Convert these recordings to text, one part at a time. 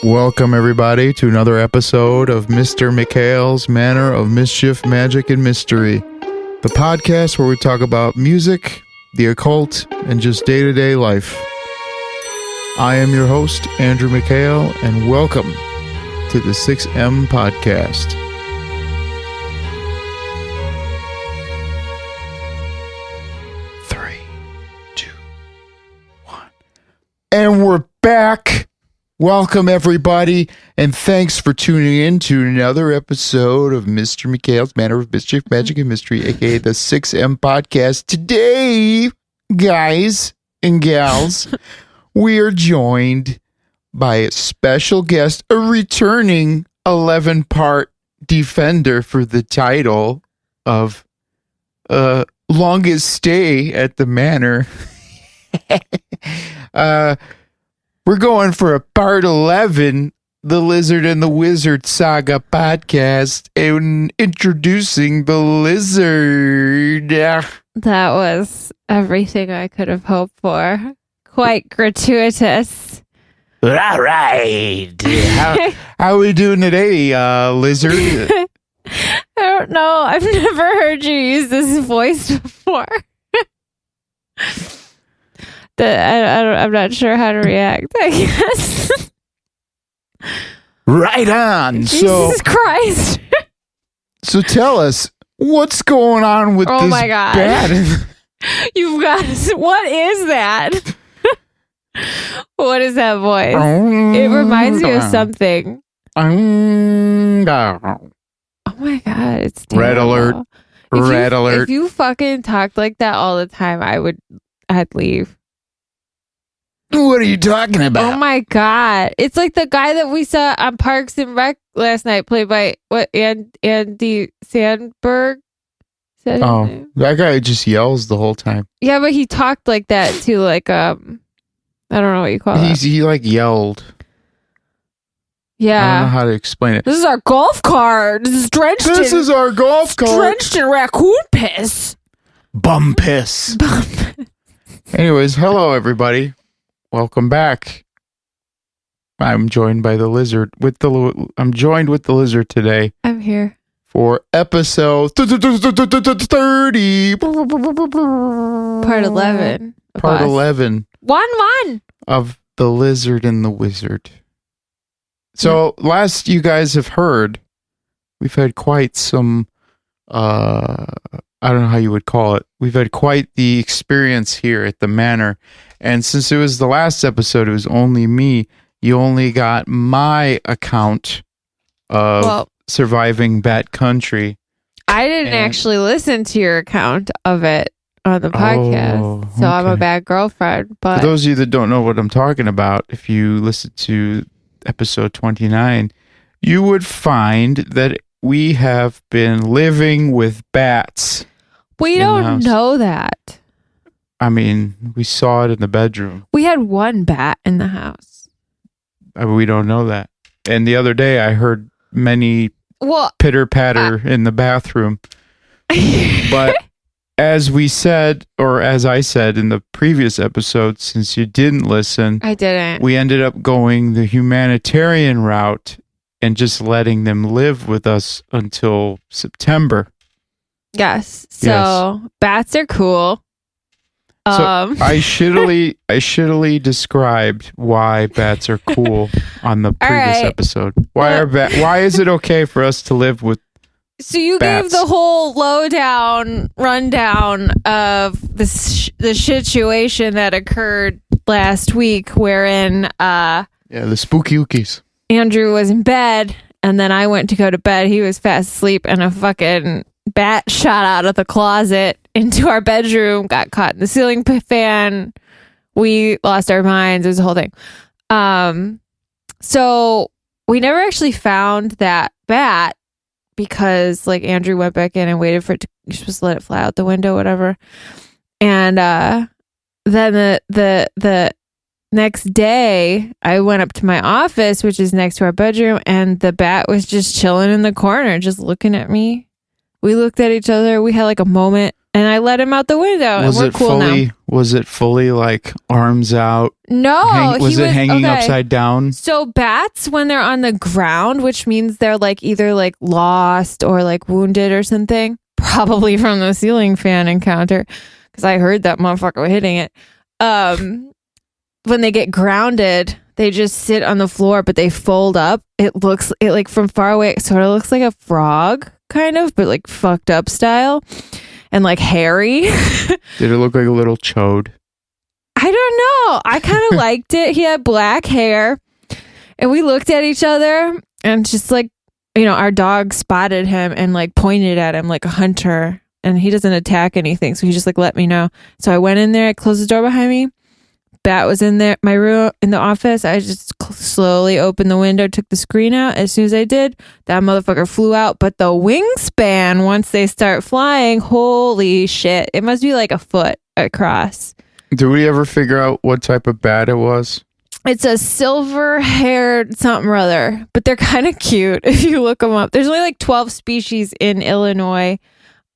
Welcome, everybody, to another episode of Mr. Mikhail's Manor of Mischief, Magic, and Mystery, the podcast where we talk about music, the occult, and just day-to-day life. I am your host, Andrew Mikhail, and welcome to the 6M Podcast. Three, two, one. And we're back! Welcome, everybody, and thanks for tuning in to another episode of Mr. Mikhail's Manor of Mischief, Magic, and Mystery, aka the 6M Podcast. Today, guys and gals, we are joined by a special guest, a returning 11-part defender for the title of longest stay at the Manor. We're going for a part 11, the Lizard and the Wizard Saga podcast, and introducing the Lizard. That was everything I could have hoped for. Quite gratuitous. All right. How are we doing today, Lizard? I don't know. I've never heard you use this voice before. I'm not sure how to react, I guess. Right on. Jesus Christ. So tell us, what's going on with this my God. bat? You've got... What is that? What is that voice? It reminds me of something. Oh my God, it's terrible. Red alert. Red alert. If you fucking talked like that all the time, I'd leave. What are you talking about? Oh my God. It's like the guy that we saw on Parks and Rec last night, played by Andy Sandberg. Is that his name? That guy just yells the whole time. Yeah, but he talked like that too, like I don't know what you call it. He like yelled. Yeah. I don't know how to explain it. This is our golf cart. This is our golf cart. Drenched in raccoon piss. Bum piss. Anyways, hello everybody. Welcome back. I'm joined by the Lizard I'm joined with the Lizard today. I'm here for episode 30. Part 11. Part 11. One. Of the Lizard and the Wizard. So, last you guys have heard, we've had quite some, I don't know how you would call it. We've had quite the experience here at the Manor. And since it was the last episode, it was only me. You only got my account of surviving Bat Country. I didn't actually listen to your account of it on the podcast. So I'm a bad girlfriend. But for those of you that don't know what I'm talking about, if you listen to episode 29, you would find that we have been living with bats. We don't know that. I mean, we saw it in the bedroom. We had one bat in the house. We don't know that. And the other day I heard many pitter-patter in the bathroom. But as we said, or as I said in the previous episode, since you didn't listen, I didn't. We ended up going the humanitarian route and just letting them live with us until September. Yes. So bats are cool. So I shittily described why bats are cool on the previous episode. Why is it okay for us to live with So you bats? Gave the whole rundown of the situation that occurred last week, wherein the spooky ookies. Andrew was in bed, and then I went to go to bed. He was fast asleep, and a fucking bat shot out of the closet into our bedroom, got caught in the ceiling fan. We lost our minds. It was a whole thing. So we never actually found that bat because like Andrew went back in and waited for it to, you're supposed to let it fly out the window, whatever. And then the next day I went up to my office, which is next to our bedroom, and the bat was just chilling in the corner, just looking at me. We looked at each other. We had like a moment, And I let him out the window, and we're cool now. Was it fully like arms out? No. Was it hanging upside down? So bats, when they're on the ground, which means they're like either like lost or like wounded or something, probably from the ceiling fan encounter, because I heard that motherfucker hitting it. When they get grounded, they just sit on the floor, but they fold up. It like from far away, it sort of looks like a frog, kind of, but like fucked up style. And like hairy. Did it look like a little chode? I don't know. I kind of liked it. He had black hair. And we looked at each other and just like, our dog spotted him and like pointed at him like a hunter. And he doesn't attack anything. So he just like let me know. So I went in there. I closed the door behind me. Bat was in there, my room, in the office. I just slowly opened the window, took the screen out. As soon as I did, that motherfucker flew out. But the wingspan, once they start flying, holy shit. It must be like a foot across. Did we ever figure out what type of bat it was? It's a silver-haired something or other, but they're kind of cute if you look them up. There's only like 12 species in Illinois,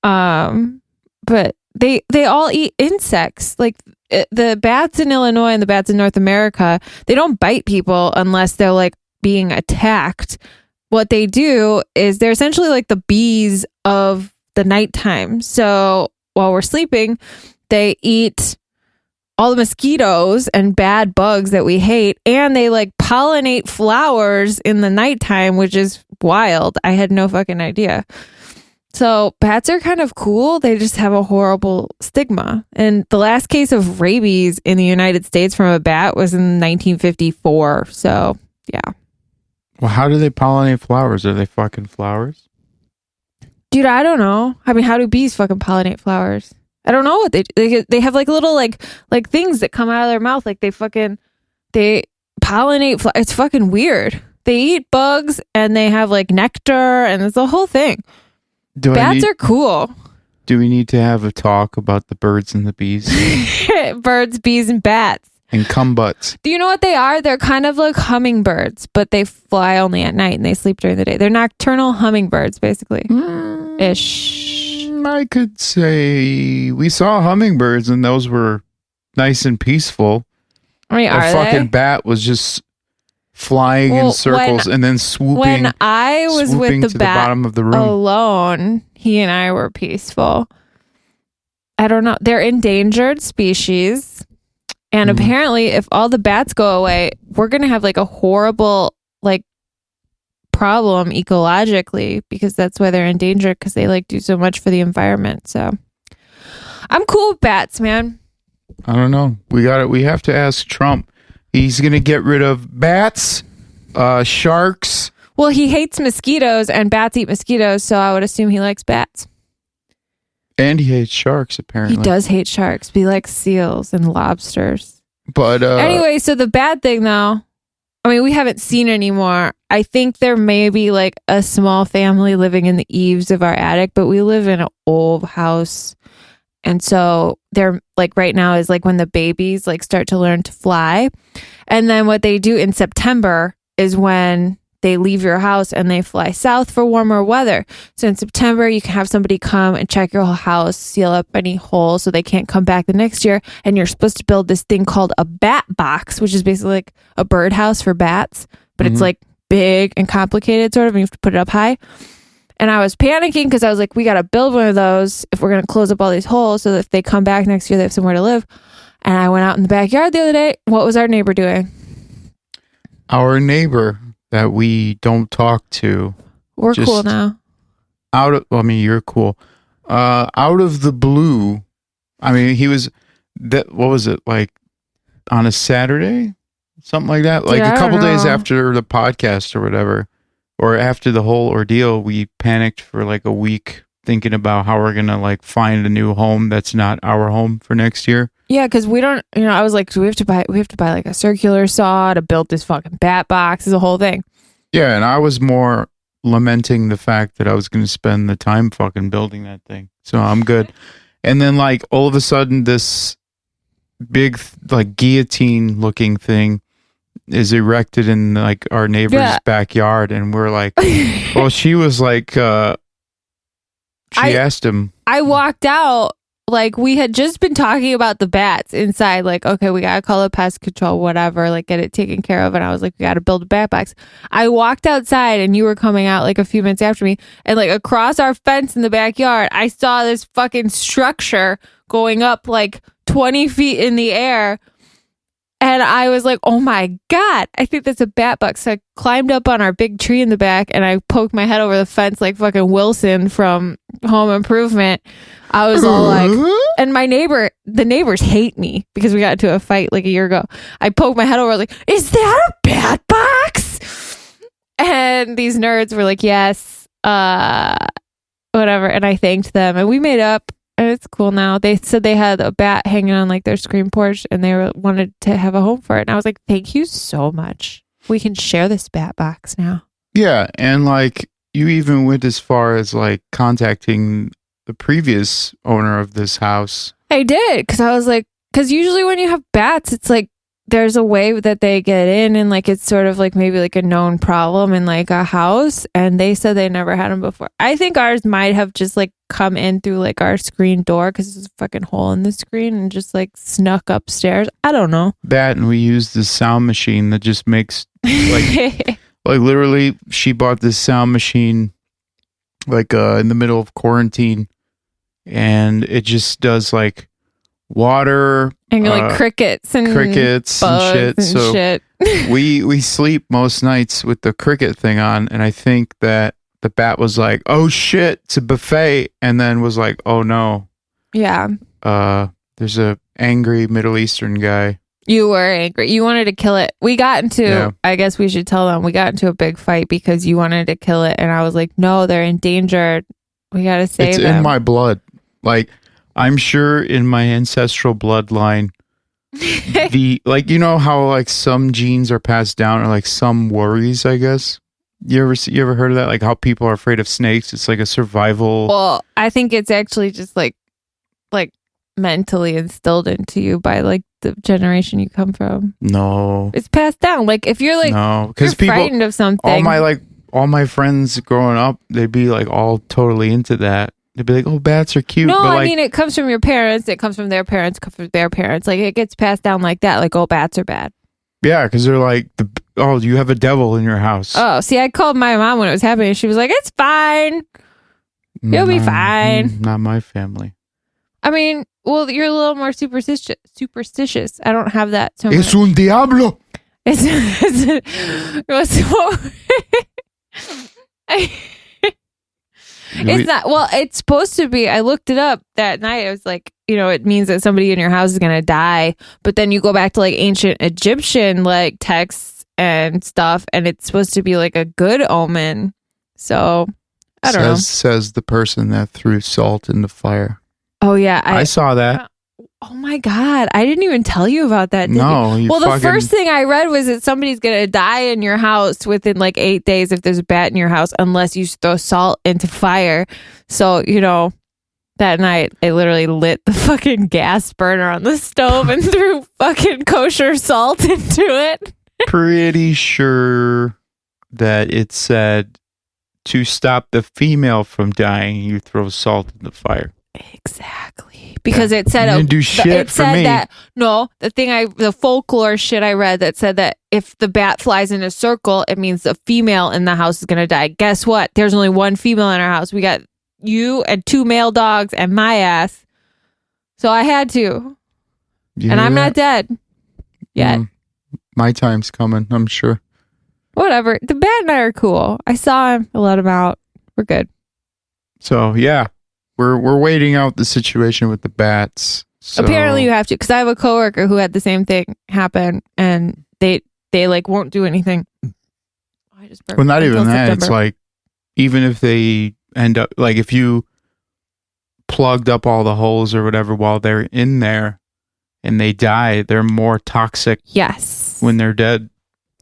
but they all eat insects. Like the bats in Illinois and the bats in North America, they don't bite people unless they're like being attacked. What they do is they're essentially like the bees of the nighttime. So while we're sleeping, they eat all the mosquitoes and bad bugs that we hate, and they like pollinate flowers in the nighttime, which is wild. I had no fucking idea. So bats are kind of cool. They just have a horrible stigma. And the last case of rabies in the United States from a bat was in 1954. So, yeah. Well, how do they pollinate flowers? Are they fucking flowers? Dude, I don't know. I mean, how do bees fucking pollinate flowers? I don't know what they do. They have like little like things that come out of their mouth. Like they pollinate. It's fucking weird. They eat bugs and they have like nectar and it's a whole thing. Bats are cool. Do we need to have a talk about the birds and the bees? Birds, bees, and bats. And cumbutts. Do you know what they are? They're kind of like hummingbirds, but they fly only at night and they sleep during the day. They're nocturnal hummingbirds, basically. Ish. I could say we saw hummingbirds and those were nice and peaceful. I mean, a fucking bat was just flying in circles and then swooping. When I was with the bat bottom of the room alone, he and I were peaceful. I don't know. They're endangered species. And apparently, if all the bats go away, we're going to have like a horrible like problem ecologically, because that's why they're endangered, because they like do so much for the environment. So I'm cool with bats, man. I don't know. We have to ask Trump. He's going to get rid of bats, sharks. Well, he hates mosquitoes and bats eat mosquitoes, so I would assume he likes bats. And he hates sharks, apparently. He does hate sharks, but he likes seals and lobsters. But anyway, so the bad thing, though, I mean, we haven't seen anymore. I think there may be like a small family living in the eaves of our attic, but we live in an old house. And so they're like right now is like when the babies like start to learn to fly. And then what they do in September is when they leave your house and they fly south for warmer weather. So in September, you can have somebody come and check your whole house, seal up any holes so they can't come back the next year. And you're supposed to build this thing called a bat box, which is basically like a birdhouse for bats, but it's like big and complicated sort of, and you have to put it up high. And I was panicking because I was like, we got to build one of those if we're going to close up all these holes so that if they come back next year, they have somewhere to live. And I went out in the backyard the other day. What was our neighbor doing? Our neighbor that we don't talk to. We're cool now. You're cool. Out of the blue, I mean, what was it, like on a Saturday? Something like that? Like a couple days after the podcast or whatever. Or after the whole ordeal, we panicked for like a week thinking about how we're going to like find a new home that's not our home for next year. Yeah, because we don't, I was like, we have to buy like a circular saw to build this fucking bat box, is a whole thing. Yeah, and I was more lamenting the fact that I was going to spend the time fucking building that thing. So I'm good. And then like all of a sudden this big like guillotine looking thing is erected in like our neighbor's backyard, and we're like, well, she was like, she asked him. I walked out like we had just been talking about the bats inside, like, okay, we gotta call the pest control, whatever, like get it taken care of. And I was like, we gotta build a bat box. I walked outside and you were coming out like a few minutes after me, and like across our fence in the backyard, I saw this fucking structure going up like 20 feet in the air. And I was like, oh my God, I think that's a bat box. So I climbed up on our big tree in the back and I poked my head over the fence like fucking Wilson from Home Improvement. I was all like, and the neighbors hate me because we got into a fight like a year ago. I poked my head over, like, is that a bat box? And these nerds were like, yes, whatever. And I thanked them and we made up. And it's cool now. They said they had a bat hanging on like their screen porch and they wanted to have a home for it. And I was like, thank you so much. We can share this bat box now. Yeah. And like you even went as far as like contacting the previous owner of this house. I did. Cause I was like, cause usually when you have bats, it's like there's a way that they get in and like it's sort of like maybe like a known problem in like a house. And they said they never had them before. I think ours might have just like come in through like our screen door because there's a fucking hole in the screen and just like snuck upstairs. I don't know. That, and we used this sound machine that just makes like like literally she bought this sound machine like in the middle of quarantine, and it just does like water and like crickets and shit. And so shit. we sleep most nights with the cricket thing on, and I think that the bat was like, oh shit, it's a buffet, and then was like, oh no. Yeah. There's a angry Middle Eastern guy. You were angry. You wanted to kill it. We got into, I guess we should tell them, we got into a big fight because you wanted to kill it. And I was like, no, they're endangered. We got to save them. It's in my blood. Like, I'm sure in my ancestral bloodline, like, you know how like some genes are passed down or like some worries, I guess. You ever heard of that? Like how people are afraid of snakes. It's like a survival. Well, I think it's actually just like mentally instilled into you by like the generation you come from. No, it's passed down. Like if you're like, no, because people frightened of something. All my friends growing up, they'd be like all totally into that. They'd be like, "Oh, bats are cute." No, but I mean it comes from your parents. It comes from their parents. Comes from their parents. Like it gets passed down like that. Like, oh, bats are bad. Yeah, because they're like, oh, you have a devil in your house. Oh, see, I called my mom when it was happening. She was like, it's fine. You'll be fine. Not my family. I mean, well, you're a little more superstitious. I don't have that so much. Es un diablo. It's not. Well, it's supposed to be. I looked it up that night. I was like, you know, it means that somebody in your house is going to die. But then you go back to like ancient Egyptian like texts and stuff, and it's supposed to be like a good omen. So I don't know. Says the person that threw salt in the fire. Oh yeah, I saw that. Oh my God, I didn't even tell you about that. Did No. you? Well, the first thing I read was that somebody's gonna die in your house within like 8 days if there's a bat in your house, unless you throw salt into fire. So you know, that night I literally lit the fucking gas burner on the stove and threw fucking kosher salt into it. Pretty sure that it said to stop the female from dying, you throw salt in the fire. Exactly, because it said you didn't do shit it for said me. that the folklore shit I read that said that if the bat flies in a circle, it means the female in the house is gonna die. Guess what? There's only one female in our house. We got you and 2 male dogs and my ass. So I had to, and I'm not dead yet. My time's coming, I'm sure. Whatever. The bat and I are cool. I saw him. I let him out. We're good. So yeah. We're waiting out the situation with the bats. So. Apparently you have to, because I have a coworker who had the same thing happen, and they like won't do anything. Well, not even that. September. It's like even if they end up like if you plugged up all the holes or whatever while they're in there and they die, they're more toxic. Yes. When they're dead.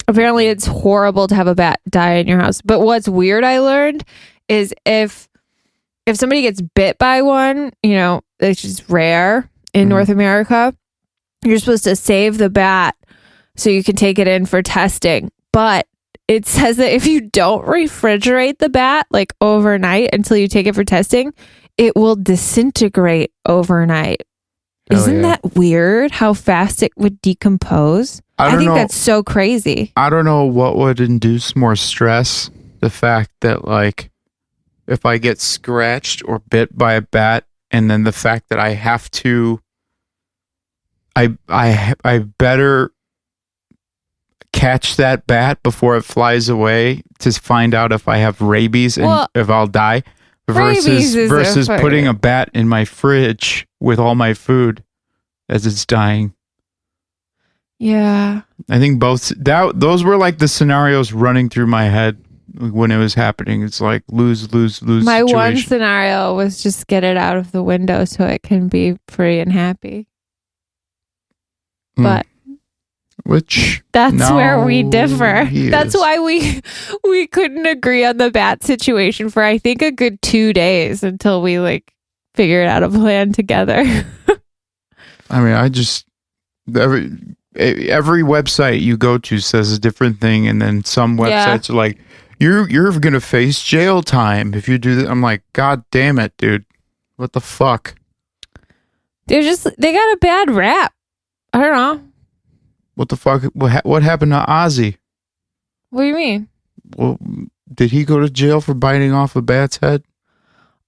Apparently it's horrible to have a bat die in your house. But what's weird I learned is if somebody gets bit by one, you know, it's just rare in North America, you're supposed to save the bat so you can take it in for testing. But it says that if you don't refrigerate the bat like overnight until you take it for testing, it will disintegrate overnight. Hell Isn't yeah. that weird how fast it would decompose? I think that's so crazy. I don't know what would induce more stress. The fact that, like, if I get scratched or bit by a bat, and then the fact that I have to, I better catch that bat before it flies away to find out if I have rabies and if I'll die, versus putting a bat in my fridge with all my food as it's dying. Yeah. I think those were like the scenarios running through my head when it was happening. It's like lose. My situation. one scenario was just get it out of the window so it can be free and happy. But that's where we differ. That's why we couldn't agree on the bat situation for I think a good 2 days until we like figured out a plan together. I mean, every website you go to says a different thing, and then some websites are like, you're gonna face jail time if you do that. I'm like, God damn it, dude. What the fuck? They got a bad rap. I don't know. What the fuck? What happened to Ozzy? What do you mean? Well, did he go to jail for biting off a bat's head?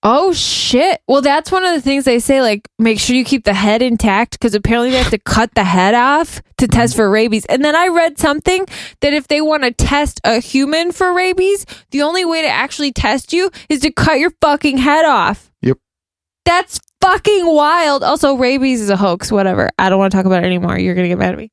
Oh, shit. Well, that's one of the things they say, like, make sure you keep the head intact because apparently they have to cut the head off to test for rabies. And then I read something that if they want to test a human for rabies, the only way to actually test you is to cut your fucking head off. Yep. That's fucking wild. Also, rabies is a hoax, whatever. I don't want to talk about it anymore. You're going to get mad at me.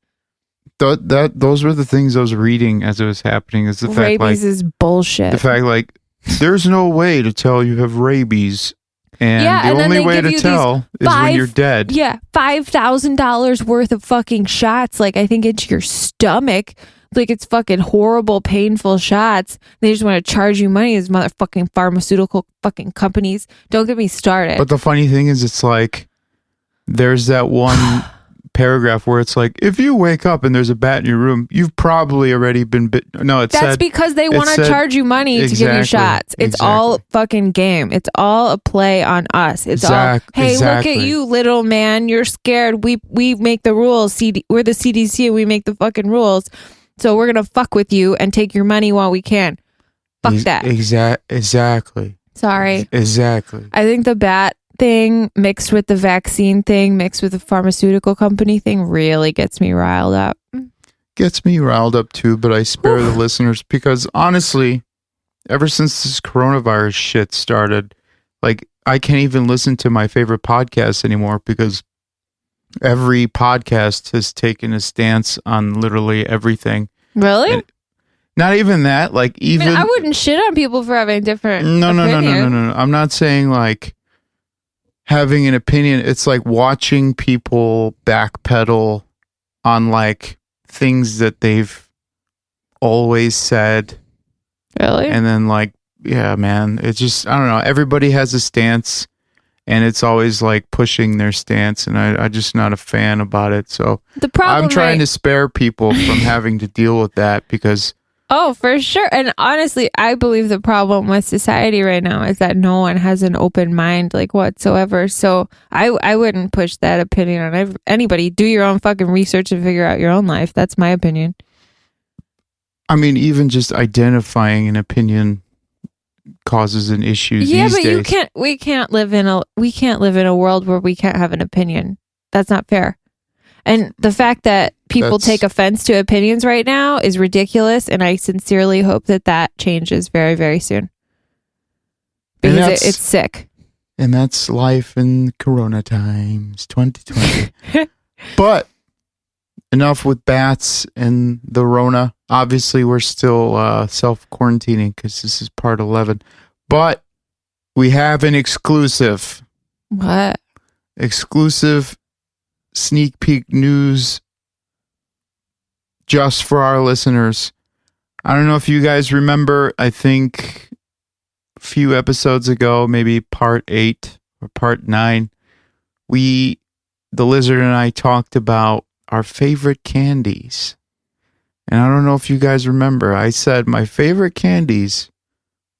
Those were the things I was reading as it was happening. Is the fact rabies is bullshit. The fact like there's no way to tell you have rabies, and the only way to tell is when you're dead. Yeah, $5,000 worth of fucking shots. Like I think into your stomach. Like it's fucking horrible, painful shots. They just want to charge you money. These motherfucking pharmaceutical fucking companies. Don't get me started. But the funny thing is, it's like there's that one paragraph where it's like, if you wake up and there's a bat in your room, you've probably already been bit. No, that's because they want to charge you money to give you shots. It's all fucking game. It's all a play on us. It's all, hey, look at you, little man. You're scared. We make the rules. We're the CDC and we make the fucking rules. So we're gonna fuck with you and take your money while we can. Fuck that. Exactly. Sorry. Exactly. I think the bat thing mixed with the vaccine thing mixed with the pharmaceutical company thing really gets me riled up. Gets me riled up too, but I spare the listeners because honestly, ever since this coronavirus shit started, like I can't even listen to my favorite podcasts anymore because every podcast has taken a stance on literally everything. Really? And not even that, like even I wouldn't shit on people for having different No. I'm not saying like having an opinion. It's like watching people backpedal on like things that they've always said. Really? And then like, yeah, man, it's just, I don't know. Everybody has a stance and it's always like pushing their stance. And I'm just not a fan about it. So the problem I'm trying to spare people from having to deal with that because oh, for sure. And honestly, I believe the problem with society right now is that no one has an open mind like whatsoever. So I wouldn't push that opinion on anybody. Do your own fucking research and figure out your own life. That's my opinion. I mean, even just identifying an opinion causes an issue these days. Yeah, but we can't live in a world where we can't have an opinion. That's not fair. And the fact that people take offense to opinions right now is ridiculous. And I sincerely hope that changes very, very soon. Because it's sick. And that's life in Corona times, 2020. But enough with bats and the Rona. Obviously, we're still self-quarantining because this is part 11. But we have an exclusive. What? Exclusive sneak peek news just for our listeners. I don't know if you guys remember, I think a few episodes ago, maybe part 8 or part 9, the Lizard and I talked about our favorite candies. And I don't know if you guys remember, I said my favorite candies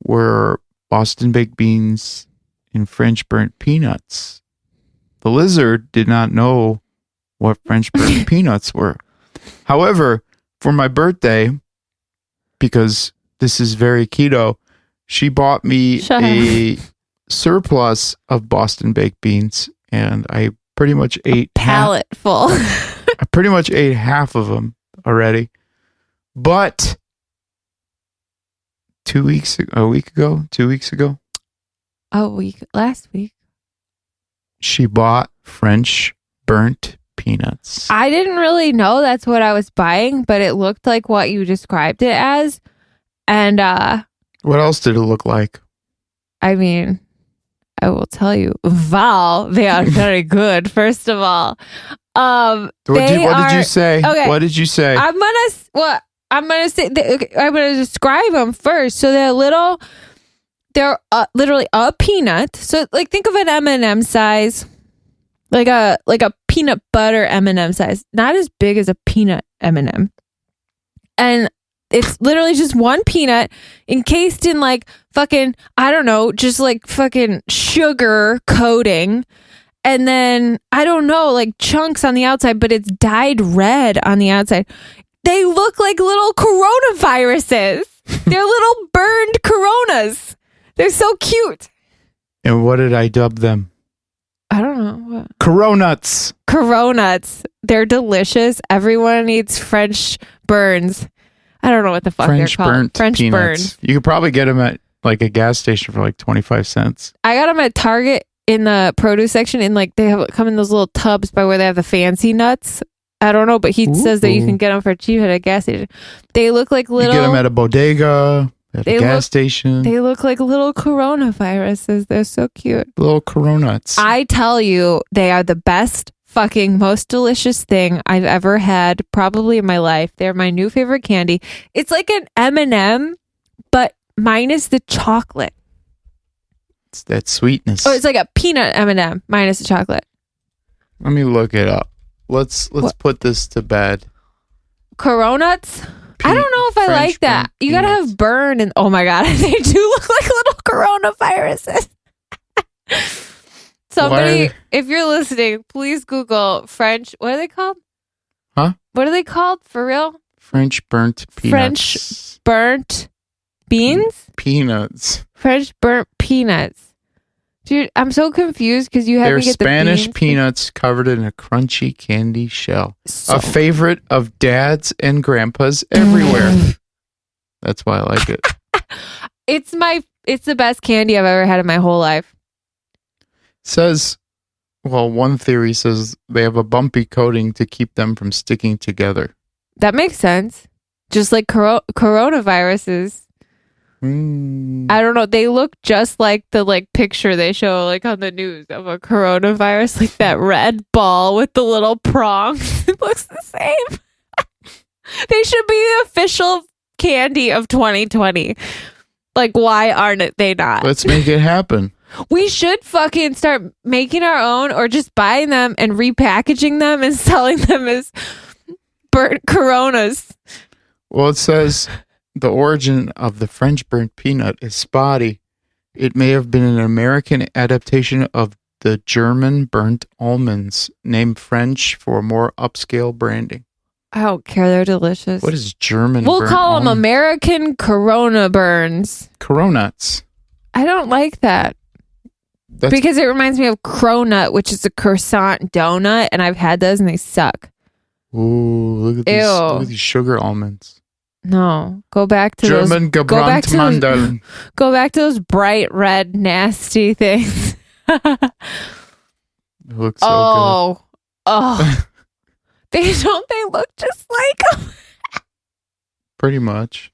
were Boston baked beans in French burnt peanuts. The lizard did not know what French burnt peanuts were. However, for my birthday, because this is very keto, she bought me a surplus of Boston baked beans, and I pretty much ate pallet full. I pretty much ate half of them already. But 2 weeks ago, last week, she bought French burnt peanuts. I didn't really know that's what I was buying, but it looked like what you described it as. And what else did it look like? I mean, I will tell you, Val, they are very good. First of all, what did you say? Okay, what did you say? I'm gonna describe them first. So they're literally a peanut. So like think of an M&M size, like a peanut butter M&M size, not as big as a peanut M&M, and it's literally just one peanut encased in like fucking, I don't know, just like fucking sugar coating. And then, I don't know, like chunks on the outside, but it's dyed red on the outside. They look like little coronaviruses. They're little burned coronas. They're so cute. And what did I dub them? I don't know. What? Coronuts. Coronuts. They're delicious. Everyone eats French burns. I don't know what the fuck they're called. French peanuts. burn. You could probably get them at like a gas station for like 25 cents. I got them at Target in the produce section, and like they come in those little tubs by where they have the fancy nuts. I don't know, but he says that you can get them for cheap at a gas station. They look like little. You get them at a bodega, at a gas station. They look like little coronaviruses. They're so cute. Little coronuts. I tell you, they are the best fucking most delicious thing I've ever had, probably in my life. They're my new favorite candy. It's like an M&M, but minus the chocolate. It's that sweetness. Oh, it's like a peanut M&M minus the chocolate. Let me look it up. Let's put this to bed. Coronuts? I don't know if I like that. You gotta have burn, and oh my god, they do look like little coronaviruses. Somebody, if you're listening, please Google French. What are they called? Huh? What are they called for real? French burnt peanuts. French burnt beans? Peanuts. French burnt peanuts. Dude, I'm so confused because you have They're to get Spanish the beans. peanuts covered in a crunchy candy shell. So a favorite of dads and grandpas everywhere. That's why I like it. It's the best candy I've ever had in my whole life. Says, well, one theory says they have a bumpy coating to keep them from sticking together. That makes sense. Just like coronaviruses. I don't know. They look just like the picture they show on the news of a coronavirus, like that red ball with the little prongs. It looks the same. They should be the official candy of 2020. Like, why aren't they not? Let's make it happen. We should fucking start making our own, or just buying them and repackaging them and selling them as burnt coronas. Well, it says the origin of the French burnt peanut is spotty. It may have been an American adaptation of the German burnt almonds, named French for more upscale branding. I don't care. They're delicious. What is German We'll burnt call them almond? American Corona burns. Coronuts. I don't like that. Because it reminds me of cronut, which is a croissant donut, and I've had those and they suck. Ooh, look at these sugar almonds. No, go back to German those. Mandeln. Go back to those bright red nasty things. It looks so good. Oh, they look just like them. Pretty much.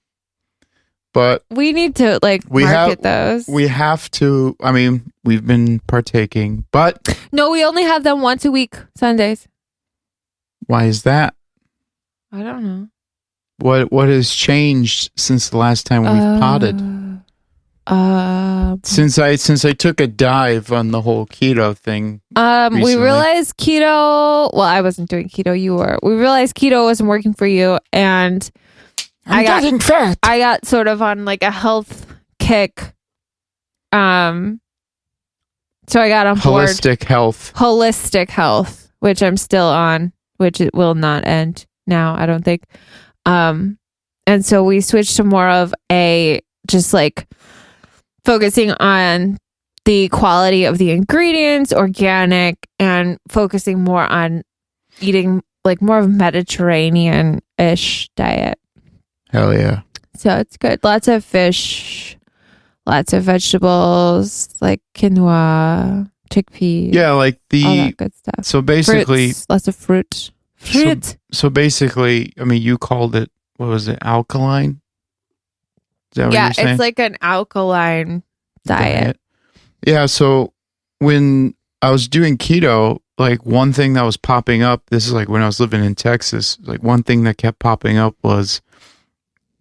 But we need to market those. We have to. I mean, we've been partaking, but no, we only have them once a week, Sundays. Why is that? I don't know. What has changed since the last time we've potted? Since I took a dive on the whole keto thing. We realized keto. Well, I wasn't doing keto. You were. We realized keto wasn't working for you, and I'm getting fat. I got sort of on a health kick. So I got on board Holistic health, which I'm still on, which it will not end now, I don't think. And so we switched to more of a just like focusing on the quality of the ingredients, organic, and focusing more on eating like more of a Mediterranean-ish diet. Hell yeah. So it's good. Lots of fish, lots of vegetables like quinoa, chickpeas. Yeah, like all that good stuff. So basically, fruits, lots of fruit. So basically, I mean, you called it, what was it, alkaline? Is that what you're saying? It's like an alkaline diet. Yeah, so when I was doing keto, like one thing that was popping up, this is like when I was living in Texas, like one thing that kept popping up was,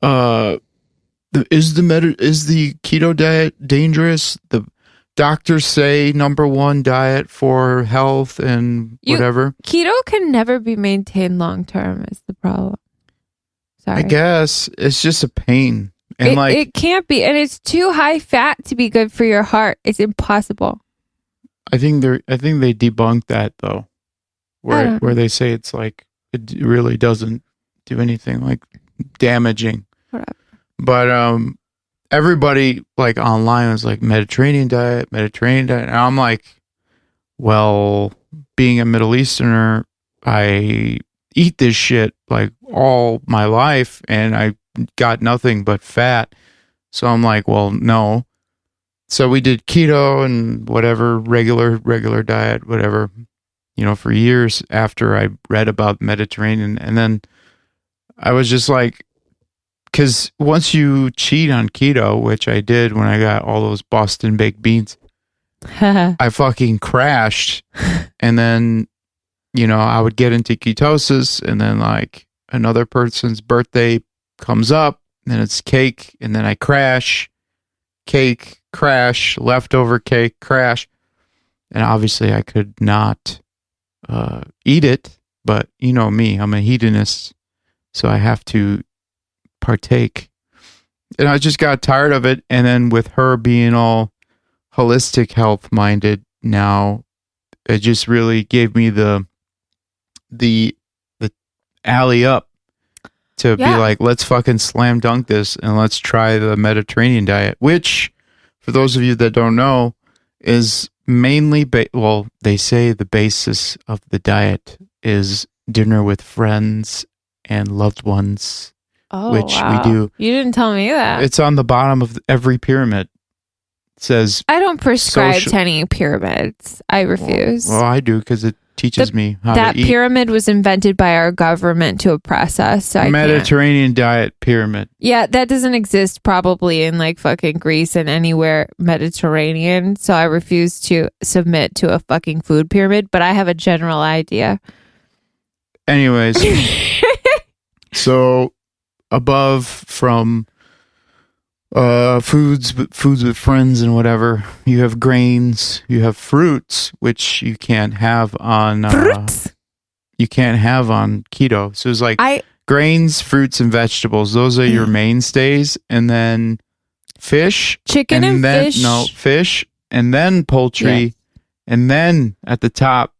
is the keto diet dangerous? The doctors say number one diet for health and whatever. Keto can never be maintained long term is the problem. Sorry. I guess it's just a pain. And it can't be, and it's too high fat to be good for your heart. It's impossible. I think they debunked that though, where they say it's like it really doesn't do anything like damaging. Whatever. But everybody like online was like Mediterranean diet, and I'm like, well, being a Middle Easterner, I eat this shit like all my life, and I got nothing but fat. So I'm like, well, no. So we did keto and whatever, regular diet, whatever, for years after I read about Mediterranean. And then I was just like, because once you cheat on keto, which I did when I got all those Boston baked beans, I fucking crashed. And then, I would get into ketosis, and then like another person's birthday comes up, and it's cake, and then I crash, cake, crash, leftover cake, crash. And obviously I could not eat it, but you know me, I'm a hedonist, so I have to partake. And I just got tired of it. And then with her being all holistic health minded now, it just really gave me the alley up to be like, let's fucking slam dunk this and let's try the Mediterranean diet, which for those of you that don't know is mainly they say the basis of the diet is dinner with friends and loved ones, which we do. You didn't tell me that. It's on the bottom of every pyramid. It says I don't prescribe to any pyramids. I refuse. Well, I do because it teaches me how that to eat. Pyramid was invented by our government to oppress us. So Mediterranean diet pyramid. Yeah, that doesn't exist probably in like fucking Greece and anywhere Mediterranean. So I refuse to submit to a fucking food pyramid, but I have a general idea. Anyways, so above from foods with friends and whatever, you have grains, you have fruits, which you can't have on keto. So it's like grains, fruits, and vegetables. Those are your mainstays, and then fish, chicken, and fish. No, fish, and then poultry, and then at the top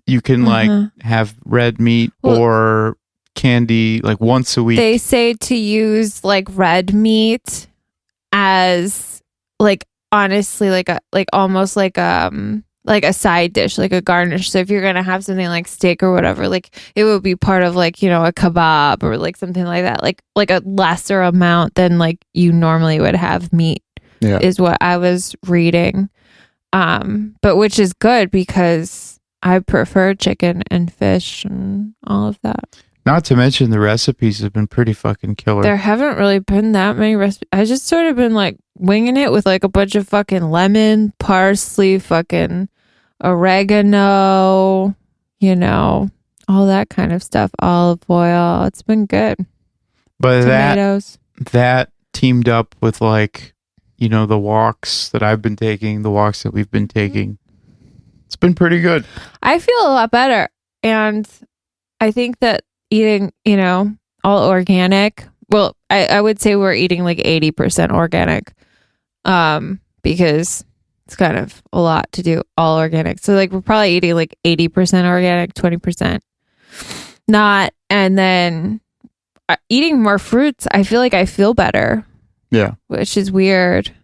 you can like have red meat or candy like once a week. They say to use like red meat as like honestly like almost like a side dish, like a garnish. So if you're gonna have something like steak or whatever, like it would be part of like a kebab or like something like that, like a lesser amount than like you normally would have meat. Is what I was reading, but which is good because I prefer chicken and fish and all of that. Not to mention the recipes have been pretty fucking killer. There haven't really been that many recipes. I just sort of been like winging it with like a bunch of fucking lemon, parsley, fucking oregano, all that kind of stuff. Olive oil. It's been good. But tomatoes. That teamed up with like, the walks that I've been taking, the walks that we've been taking. It's been pretty good. I feel a lot better. And I think that eating, all organic. Well, I would say we're eating like 80% organic, because It's kind of a lot to do all organic. So like we're probably eating like 80% organic, 20% not. And then eating more fruits, I feel like I feel better. Yeah. Which is weird.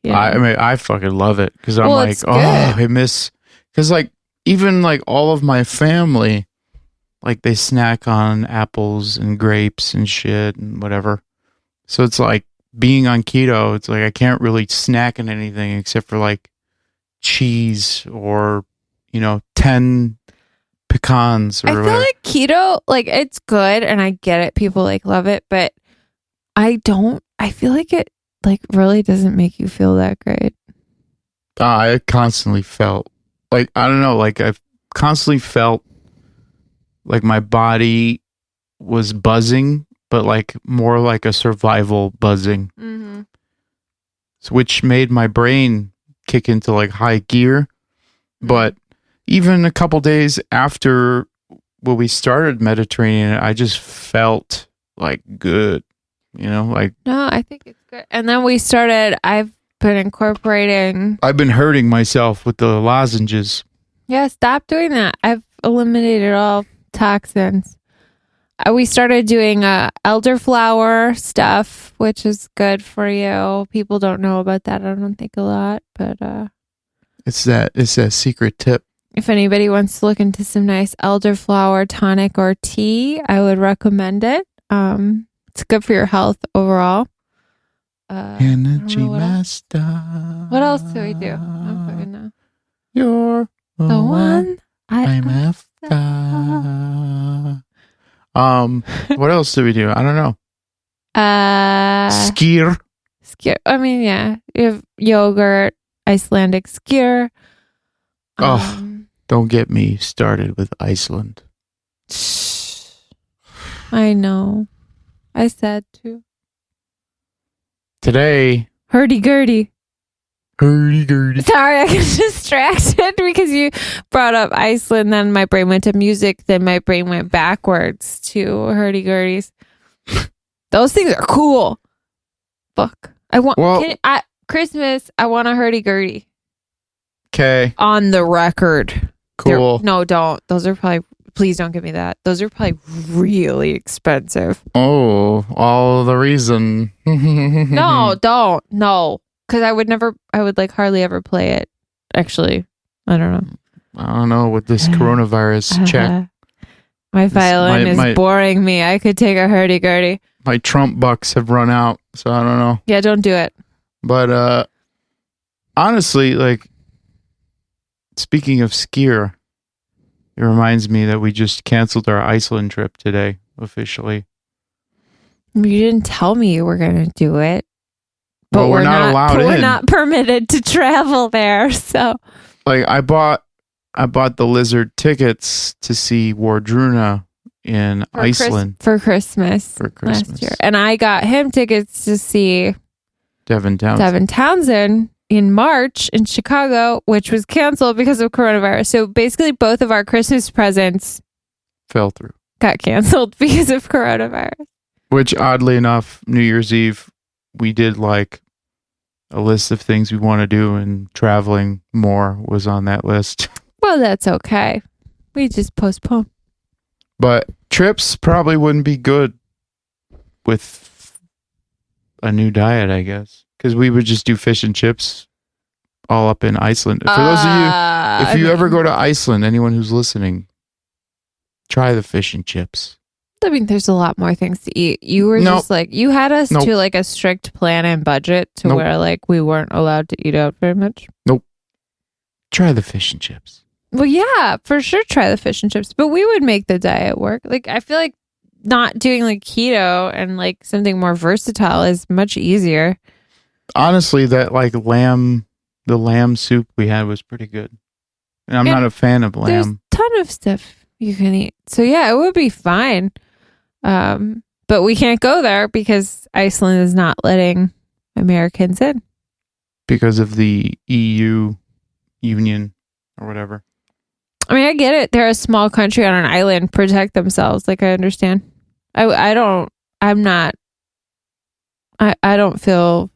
Yeah. I mean, I fucking love it because I'm Well, like, it's oh, good. I miss, because like even like all of my family, like they snack on apples and grapes and shit and whatever. So it's like being on keto, it's like I can't really snack on anything except for like cheese or, 10 pecans or I feel whatever. like keto, like it's good and I get it. People like love it, but I feel like it like really doesn't make you feel that great. I constantly felt like, I don't know, like I've constantly felt like my body was buzzing, but like more like a survival buzzing, Mm-hmm. which made my brain kick into like high gear. But even a couple days after when we started Mediterranean, I just felt like good, like No, I think it's good. And then I've been incorporating. I've been hurting myself with the lozenges. Yeah, stop doing that. I've eliminated all toxins. We started doing elderflower stuff, which is good for you. People don't know about that, I don't think a lot, but It's that secret tip. if anybody wants to look into some nice elderflower tonic or tea, I would recommend it. It's good for your health overall. Energy master. What else do we do? I don't fucking know. You're The one I'm after. What else do we do? I don't know. Skier. Skyr. I mean, yeah. You have yogurt, Icelandic skyr. Don't get me started with Iceland. I know. I said to. Today. Hurdy-gurdy. Hurdy-gurdy. Sorry, I got distracted because you brought up Iceland. Then my brain went to music. Then my brain went backwards to hurdy-gurdies. Those things are cool. Fuck. Christmas, I want a hurdy-gurdy. Okay. On the record. Cool. No, don't. Those are probably, please don't give me that. Those are probably really expensive. Oh, all the reason. No, don't. No. Because I would like hardly ever play it. Actually, I don't know. I don't know with this coronavirus check. My violin is boring me. I could take a hurdy-gurdy. My Trump bucks have run out, so I don't know. Yeah, don't do it. But honestly, like, speaking of skier, it reminds me that we just canceled our Iceland trip today, officially. You didn't tell me you were going to do it. But well, we're not allowed in. We're not permitted to travel there, so. Like, I bought the Lizard tickets to see Wardruna in Iceland. For Christmas. Last year. And I got him tickets to see Devin Townsend in March in Chicago, which was canceled because of coronavirus. So basically both of our Christmas presents fell through. Got canceled because of coronavirus. Which, oddly enough, New Year's Eve, we did like a list of things we want to do, and traveling more was on that list. Well, that's okay. We just postpone. But trips probably wouldn't be good with a new diet, I guess. Because we would just do fish and chips all up in Iceland. For those of you, if you ever go to Iceland, anyone who's listening, try the fish and chips. I mean, there's a lot more things to eat. You were just like, you had us to like a strict plan and budget to where like we weren't allowed to eat out very much. Nope. Try the fish and chips. Well, yeah, for sure. Try the fish and chips, but we would make the diet work. Like, I feel like not doing like keto and like something more versatile is much easier. Honestly, that like the lamb soup we had was pretty good. And I'm not a fan of lamb. There's a ton of stuff you can eat. So yeah, it would be fine. But we can't go there because Iceland is not letting Americans in. Because of the EU union or whatever. I mean, I get it. They're a small country on an island, protect themselves. Like, I understand. I don't feel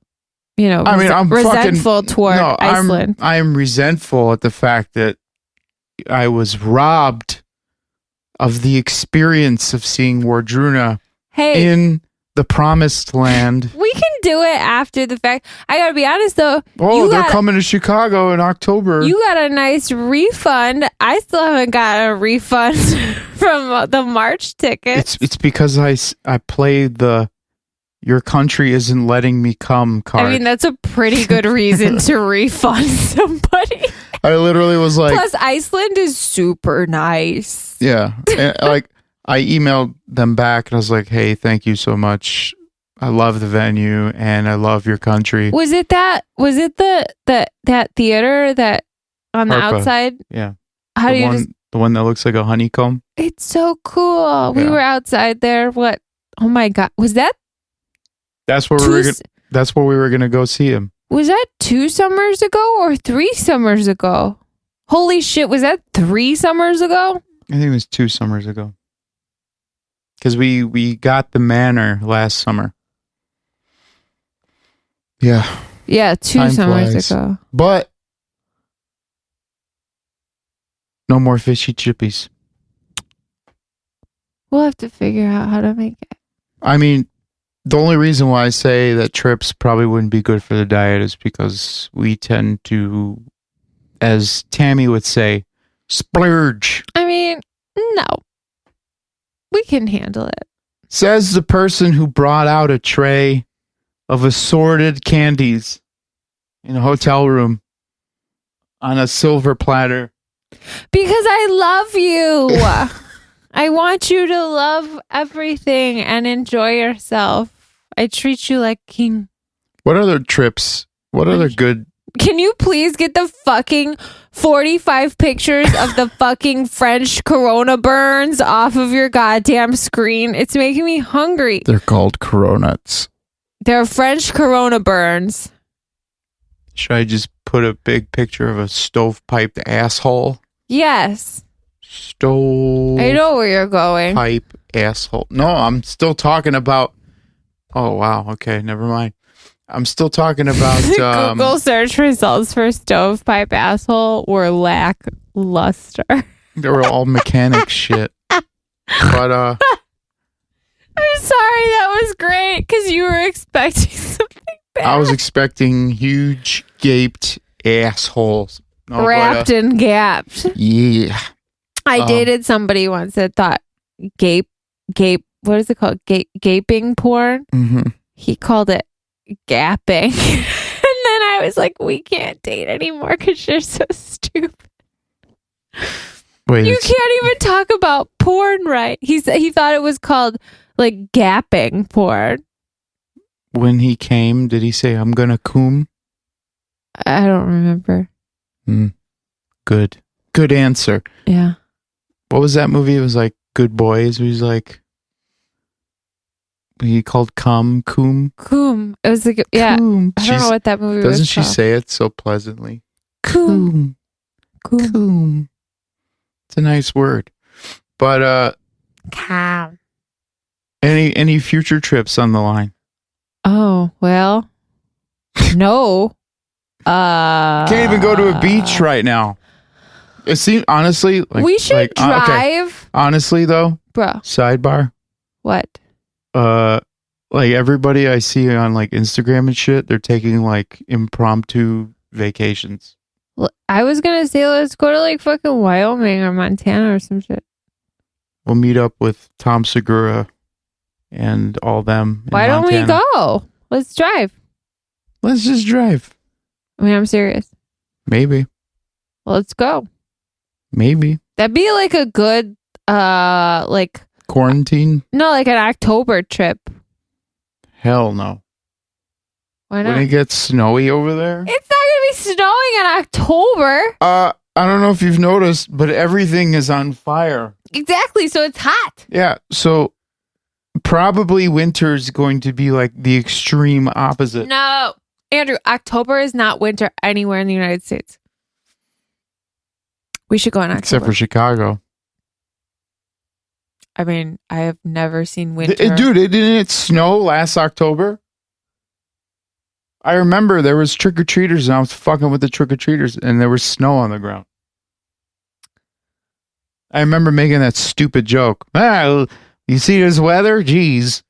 I mean, I'm resentful toward Iceland. I'm resentful at the fact that I was robbed of the experience of seeing Wardruna in the promised land. We can do it after the fact. I gotta be honest though. Oh, they're coming to Chicago in October. You got a nice refund. I still haven't got a refund from the March tickets. It's because I played the "Your country isn't letting me come" card. I mean, that's a pretty good reason to refund somebody. I literally was like, plus Iceland is super nice. Yeah, and, like I emailed them back and I was like, "Hey, thank you so much. I love the venue and I love your country." Was it that theater that on the outside? Yeah. How do you the one that looks like a honeycomb? It's so cool. We were outside there. What? Oh my god. Was that? That's where we were gonna go see him. Was that 2 summers ago or 3 summers ago? Holy shit, was that 3 summers ago? I think it was 2 summers ago. Because we got the Manor last summer. Yeah. Yeah, 2 summers ago. But no more fishy chippies. We'll have to figure out how to make it. I mean, the only reason why I say that trips probably wouldn't be good for the diet is because we tend to, as Tammy would say, splurge. I mean, no. We can handle it. Says the person who brought out a tray of assorted candies in a hotel room on a silver platter. Because I love you. I want you to love everything and enjoy yourself. I treat you like king. What other trips? What other good... Can you please get the fucking 45 pictures of the fucking French Corona burns off of your goddamn screen? It's making me hungry. They're called Coronuts. They're French Corona burns. Should I just put a big picture of a stovepiped asshole? Yes. Stove. I know where you're going. Pipe asshole. No, I'm still talking about... Oh, wow. Okay, never mind. I'm still talking about... Google search results for stovepipe asshole were lackluster. They were all mechanic shit. But, I'm sorry, that was great, because you were expecting something bad. I was expecting huge, gaped assholes. Oh, wrapped and gapped. Yeah. I dated somebody once that thought gape, what is it called? Gaping porn? Mm-hmm. He called it gapping. And then I was like, we can't date anymore because you're so stupid. Wait, you can't even talk about porn right. He thought it was called like gapping porn. When he came, did he say, "I'm gonna coom"? I don't remember. Good answer. Yeah. What was that movie? It was like Good Boys. He was like, he called coom. Coom. It was like, yeah. Coom. I don't know what that movie was. Doesn't she say it so pleasantly? Coom. It's a nice word. But Cow. any future trips on the line? Oh, well. No. Can't even go to a beach right now. It seems honestly like we should drive. Okay. Honestly though, bro. Sidebar. What? Like everybody I see on like Instagram and shit, they're taking like impromptu vacations. Well, I was gonna say let's go to like fucking Wyoming or Montana or some shit. We'll meet up with Tom Segura and all them. Why don't we go? Let's drive. Let's just drive. I mean, I'm serious. Maybe. Let's go. Maybe. That'd be like a good, like... Quarantine? No, like an October trip. Hell no. Why not? When it gets snowy over there? It's not going to be snowing in October. I don't know if you've noticed, but everything is on fire. Exactly, so it's hot. Yeah, so probably winter is going to be like the extreme opposite. No. Andrew, October is not winter anywhere in the United States. We should go in October. Except for Chicago. I mean, I have never seen winter. Dude, didn't it snow last October? I remember there was trick-or-treaters and I was fucking with the trick-or-treaters and there was snow on the ground. I remember making that stupid joke. Ah, you see this weather? Jeez.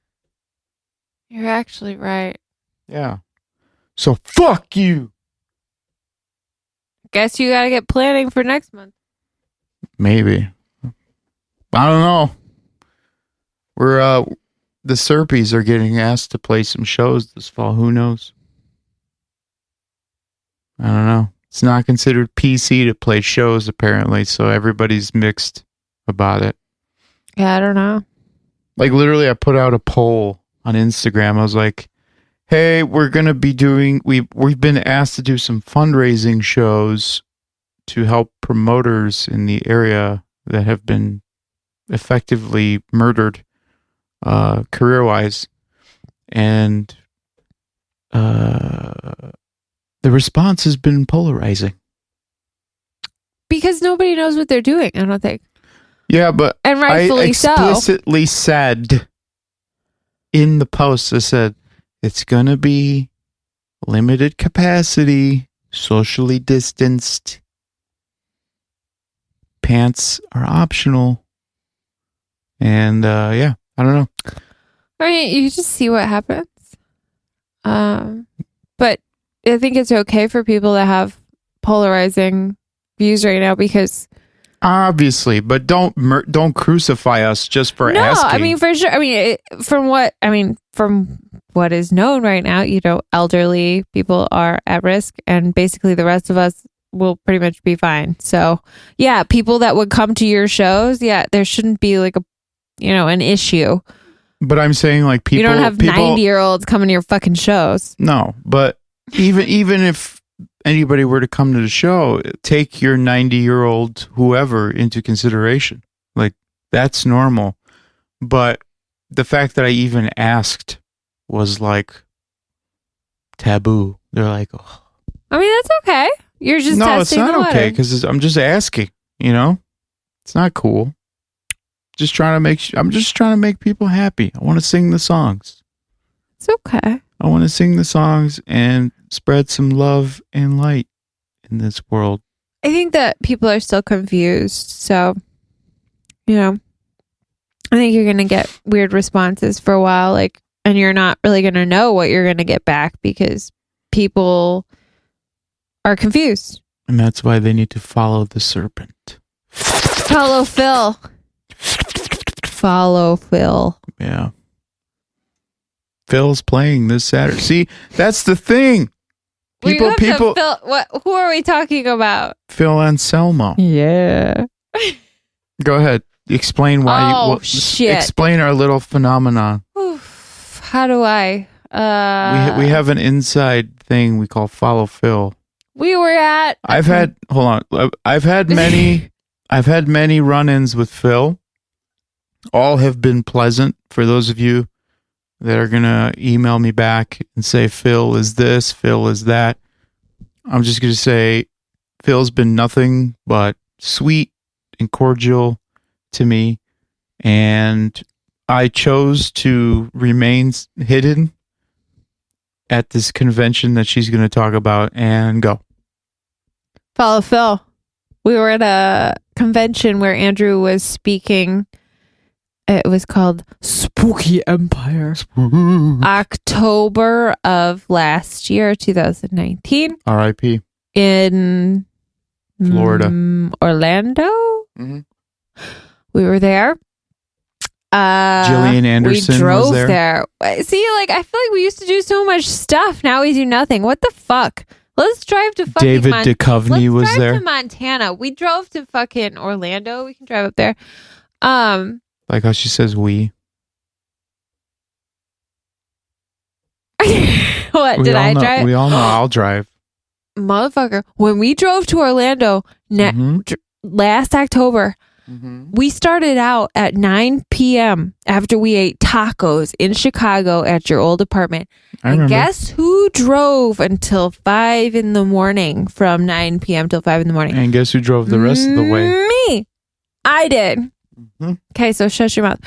You're actually right. Yeah. So fuck you. Guess you gotta get planning for next month. Maybe. I don't know. We're the Serpies are getting asked to play some shows this fall. Who knows? I don't know. It's not considered PC to play shows apparently, so everybody's mixed about it. Yeah, I don't know. Like literally I put out a poll on Instagram. I was like, "Hey, we're going to be doing we've been asked to do some fundraising shows to help promoters in the area that have been effectively murdered career-wise." And the response has been polarizing. Because nobody knows what they're doing, I don't think. Yeah, but and rightfully I explicitly said in the post, I said, it's going to be limited capacity, socially distanced. Pants are optional. And yeah, I don't know. I mean, you just see what happens. But I think it's okay for people to have polarizing views right now because obviously, but don't crucify us just for asking. No, I mean for sure. I mean from what is known right now, elderly people are at risk, and basically the rest of us will pretty much be fine. So yeah, people that would come to your shows, yeah, there shouldn't be like an issue. But I'm saying like people. You don't have 90-year-olds coming to your fucking shows. No, but even if anybody were to come to the show, take your 90-year-old whoever into consideration. Like that's normal. But the fact that I even asked was like taboo. They're like, oh. I mean, that's okay. You're just no, testing it's not the water. okay because I'm just asking. It's not cool. I'm just trying to make people happy. I want to sing the songs. It's okay. I want to sing the songs and spread some love and light in this world. I think that people are still confused. So, I think you're going to get weird responses for a while, and you're not really going to know what you're going to get back because people are confused. And that's why they need to follow the serpent. Follow Phil. Follow Phil. Yeah. Phil's playing this Saturday. See, that's the thing. People. Who are we talking about? Phil Anselmo. Yeah. Go ahead. Explain why. Shit. Explain our little phenomenon. Oof. How do I? We have an inside thing we call Follow Phil. We were at. I've had many. I've had many run-ins with Phil. All have been pleasant. For those of you that are gonna email me back and say Phil is this, Phil is that, I'm just gonna say Phil's been nothing but sweet and cordial to me, and I chose to remain hidden at this convention that she's gonna talk about and go. Follow Phil. We were at a convention where Andrew was speaking. It was called Spooky Empire. October of last year, 2019. R.I.P. In Florida. Orlando? Mm-hmm. We were there. Gillian Anderson we drove was there. See, I feel like we used to do so much stuff. Now we do nothing. What the fuck? Let's drive to fucking David Duchovny was there. Let's drive to Montana. We drove to fucking Orlando. We can drive up there. Like how she says we. What? Did I drive? We all know I'll drive. Motherfucker. When we drove to Orlando last October, we started out at 9 p.m. after we ate tacos in Chicago at your old apartment. And guess who drove until 5 in the morning from 9 p.m. till 5 in the morning? And guess who drove the rest of the way? Me. I did. Okay, so shut your mouth.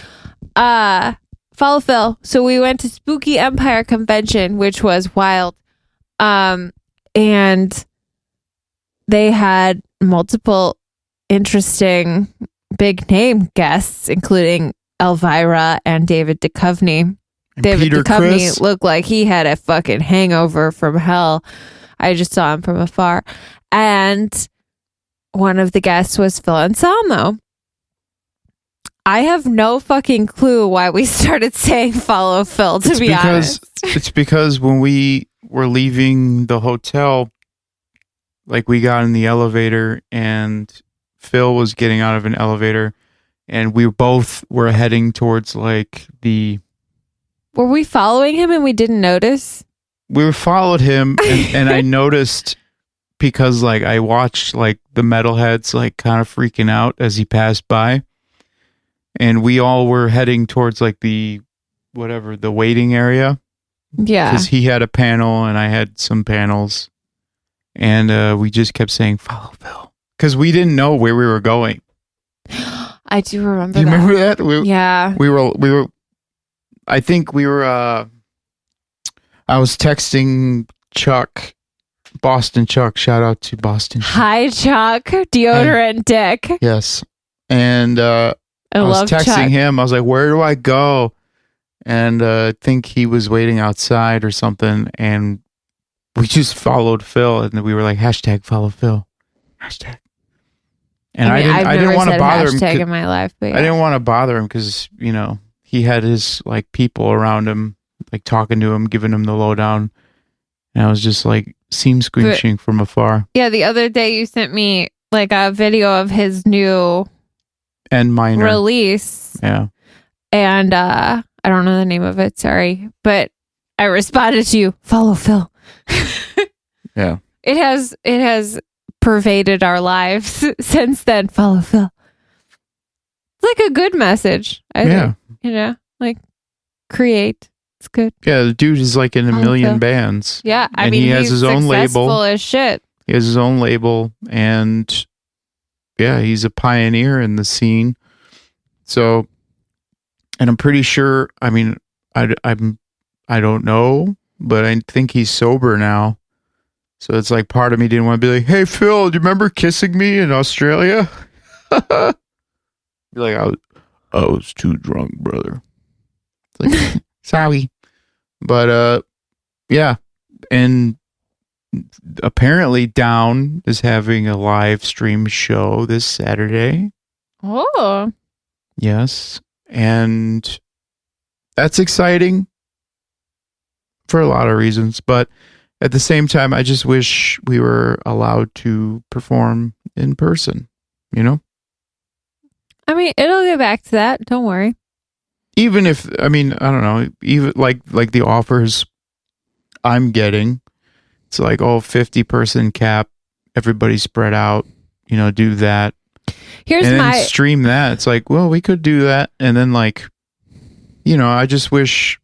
Follow Phil. So we went to Spooky Empire Convention, which was wild. And they had multiple interesting big name guests, including Elvira and David Duchovny. And David Peter Duchovny Criss. looked like he had a fucking hangover from hell. I just saw him from afar. And one of the guests was Phil Anselmo. I have no fucking clue why we started saying follow Phil, to be honest. It's because when we were leaving the hotel, like we got in the elevator and Phil was getting out of an elevator and we both were heading towards like the... Were we following him and we didn't notice? We followed him and I noticed because like I watched like the metalheads like kind of freaking out as he passed by. And we all were heading towards like the waiting area. Yeah. Because he had a panel and I had some panels. And we just kept saying, follow Phil. Because we didn't know where we were going. I do remember You that. remember that? Yeah. We were, I think we were, I was texting Chuck, Boston Chuck. Shout out to Boston Chuck. Hi, Chuck. Deodorant Dick. Yes. And I was love texting Chuck. him. I was like, where do I go? And I think he was waiting outside or something. And we just followed Phil. And we were like, hashtag follow Phil. Hashtag. And I didn't want to bother him. Hashtag in my life, but I didn't want to bother him because, you know, he had his like people around him, like talking to him, giving him the lowdown. And I was just like seam squinching from afar. Yeah, the other day you sent me like a video of his new And Minor. release. Yeah. And I don't know the name of it, sorry. But I responded to you, follow Phil. Yeah. It has pervaded our lives since then. Follow Phil. It's like a good message. I think, you know, like create. It's good. Yeah, the dude is like in a Follow million Phil. bands. Yeah, I And mean, he has he's his own successful label. as shit. He has his own label, and yeah, he's a pioneer in the scene. So, and I'm pretty sure. I mean, I don't know, but I think he's sober now. So it's like part of me didn't want to be like, "Hey Phil, do you remember kissing me in Australia?" Be like, I was too drunk, brother. It's like, sorry, but yeah, and apparently Down is having a live stream show this Saturday. Oh, Yes, and that's exciting for a lot of reasons, but at the same time, I just wish we were allowed to perform in person, you know? I mean, it'll get back to that. Don't worry. Even if, I mean, I don't know, even like the offers I'm getting, it's like, 50-person cap, everybody spread out, you know, do that. Here's and my then stream that. It's like, well, we could do that. And then like, you know, I just wish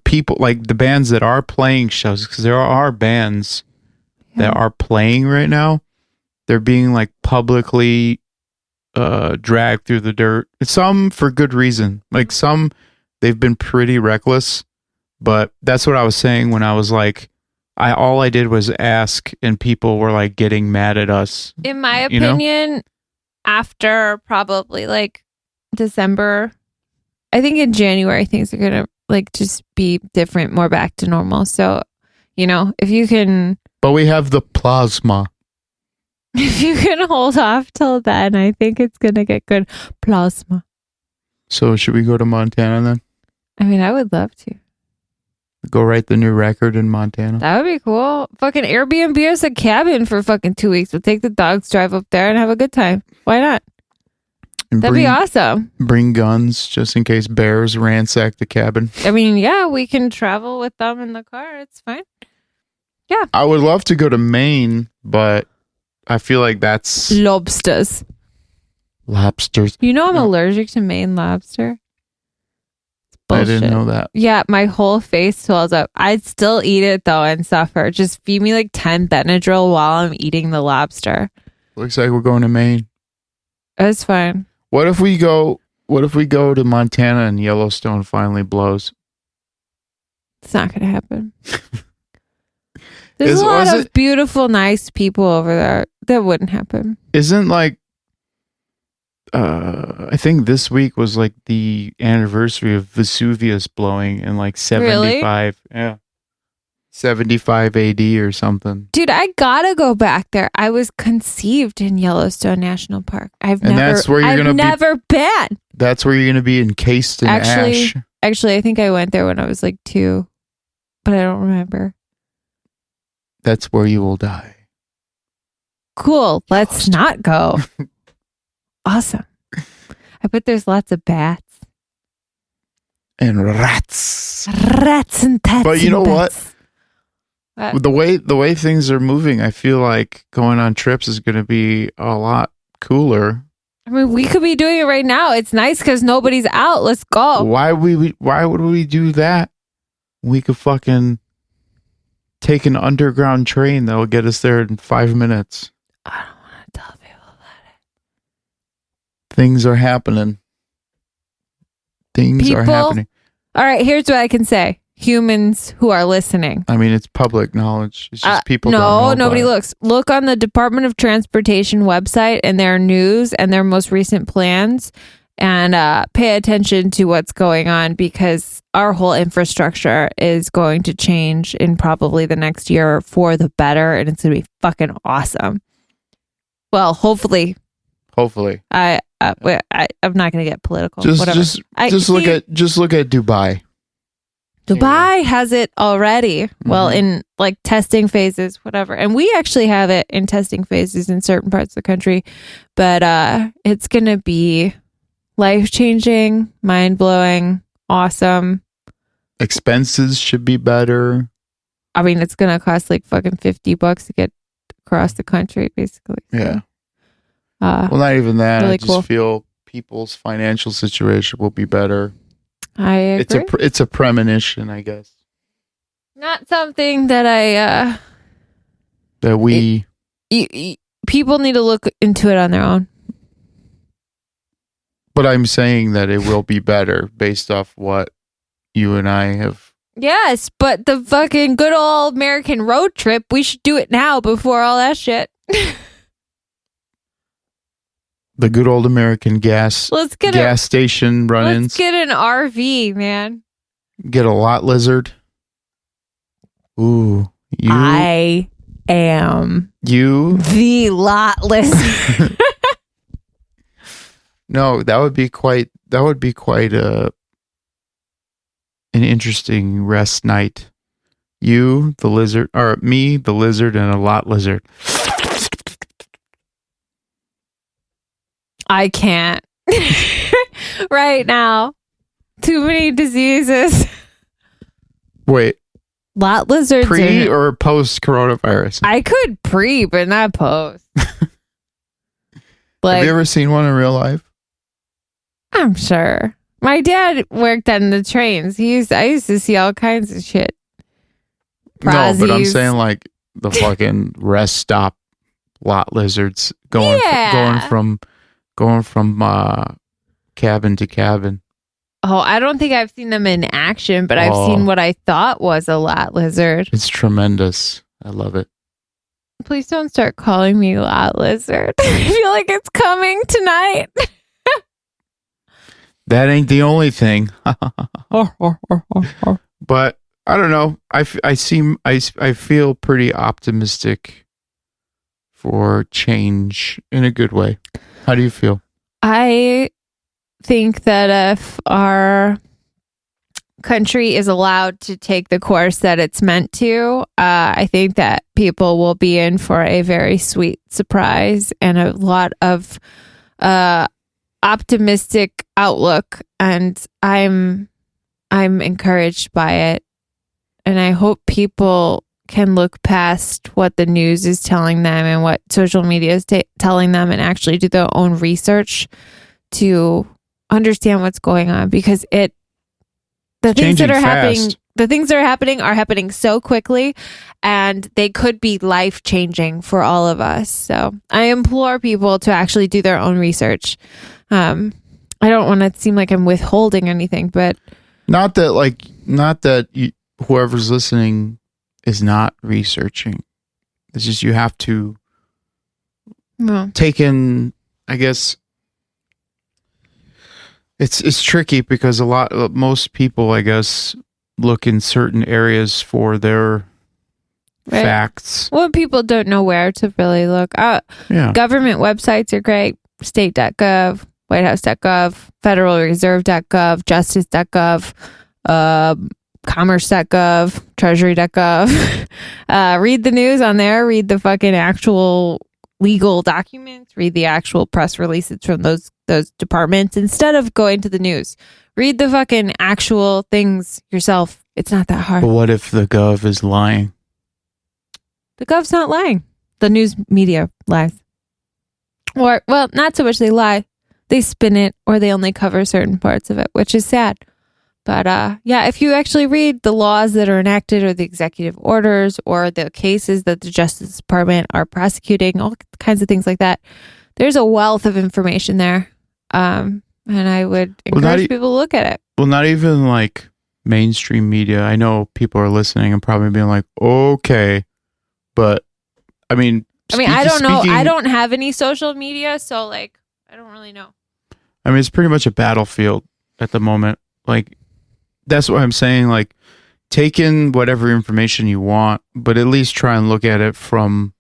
people like the bands that are playing shows, because there are bands that are playing right now, they're being like publicly dragged through the dirt. Some for good reason. Like some, they've been pretty reckless, but that's what I was saying when I was like, all I did was ask and people were like getting mad at us. In my you know? opinion, after probably like December, I think in January things are gonna like just be different, more back to normal. So, you know, if you can But we have the plasma. hold off till then, I think it's gonna get good. Plasma. So should we go to Montana then? I mean, I would love to. Go write the new record in Montana. That would be cool. Fucking Airbnb us a cabin for fucking 2 weeks. We'll take the dogs, drive up there, and have a good time. Why not? And That'd be awesome. Bring guns just in case bears ransack the cabin. I mean, yeah, we can travel with them in the car. It's fine. Yeah. I would love to go to Maine, but I feel like that's Lobsters. lobsters. You know I'm No. allergic to Maine lobster. It's I bullshit. didn't know that. Yeah, my whole face swells up. I'd still eat it though and suffer. Just feed me like 10 Benadryl while I'm eating the lobster. Looks like we're going to Maine. It's fine. What if we go to Montana and Yellowstone finally blows? It's not going to happen. There's a lot of beautiful, nice people over there. That wouldn't happen. Isn't like, I think this week was like the anniversary of Vesuvius blowing in like 75. Really? Yeah. 75 AD or something. Dude, I gotta go back there. I was conceived in Yellowstone National Park. I've never been. That's where you're gonna be encased in ash. Actually, I think I went there when I was like 2, but I don't remember. That's where you will die. Cool. Let's not go. Awesome. I bet there's lots of bats. And rats. Rats and tats. But you know what? The way things are moving, I feel like going on trips is going to be a lot cooler. I mean, we could be doing it right now. It's nice because nobody's out. Let's go. Why would we do that? We could fucking take an underground train that will get us there in 5 minutes. I don't want to tell people about it. Things are happening. Things are happening. All right, here's what I can say. Humans who are listening. I mean, it's public knowledge. It's just people don't know. Nobody looks. Look on the Department of Transportation website and their news and their most recent plans, and pay attention to what's going on, because our whole infrastructure is going to change in probably the next year for the better, and it's going to be fucking awesome. Well, hopefully. I'm not going to get political. Just look at Dubai. Dubai has it already. Mm-hmm. Well, in like testing phases, whatever. And we actually have it in testing phases in certain parts of the country. But it's going to be life-changing, mind-blowing, awesome. Expenses should be better. I mean, it's going to cost like fucking $50 to get across the country, basically. So, yeah. Well, not even that. Really I just feel people's financial situation will be better. I agree. It's a premonition, I guess. Not something that people need to look into it on their own. But I'm saying that it will be better based off what you and I have. Yes, but the fucking good old American road trip, we should do it now before all that shit. The good old American gas station run-ins. Let's get an RV, man. Get a lot lizard. Ooh, I am the lot lizard. No, that would be quite an interesting rest night. You, the lizard, or me, the lizard, and a lot lizard. I can't right now. Too many diseases. Wait. Lot lizards. Pre or post coronavirus? I could pre, but not post. Have you ever seen one in real life? I'm sure. My dad worked on the trains. I used to see all kinds of shit. Prozzies. No, but I'm saying like the fucking rest stop lot lizards going from cabin to cabin. Oh, I don't think I've seen them in action, but I've seen what I thought was a lot lizard. It's tremendous. I love it. Please don't start calling me lot lizard. I feel like it's coming tonight. That ain't the only thing. But I don't know. I feel pretty optimistic for change in a good way. How do you feel? I think that if our country is allowed to take the course that it's meant to, I think that people will be in for a very sweet surprise and a lot of optimistic outlook. And I'm encouraged by it. And I hope people can look past what the news is telling them and what social media is telling them and actually do their own research to understand what's going on, because the things that are happening are happening so quickly, and they could be life-changing for all of us. So I implore people to actually do their own research. I don't want to seem like I'm withholding anything, but not that whoever's listening is not researching. It's just you have to No. take in, I guess. It's tricky because most people, I guess, look in certain areas for their Right. facts. Well, people don't know where to really look. Yeah. Government websites are great. State.gov, whitehouse.gov, federalreserve.gov, justice.gov, commerce.gov, treasury.gov. Read the news on there. Read the fucking actual legal documents. Read the actual press releases from those departments instead of going to the news. Read the fucking actual things yourself. It's not that hard. But what if the gov is lying? The gov's not lying. The news media lies. Or, well, not so much they lie. They spin it or they only cover certain parts of it, which is sad. But yeah, if you actually read the laws that are enacted or the executive orders or the cases that the Justice Department are prosecuting, all kinds of things like that, there's a wealth of information there. And I would encourage people to look at it. Well, not even like mainstream media. I know people are listening and probably being like, okay. But I mean, I don't know. I don't have any social media, so like, I don't really know. I mean, it's pretty much a battlefield at the moment. Like, that's what I'm saying. Like, take in whatever information you want, but at least try and look at it from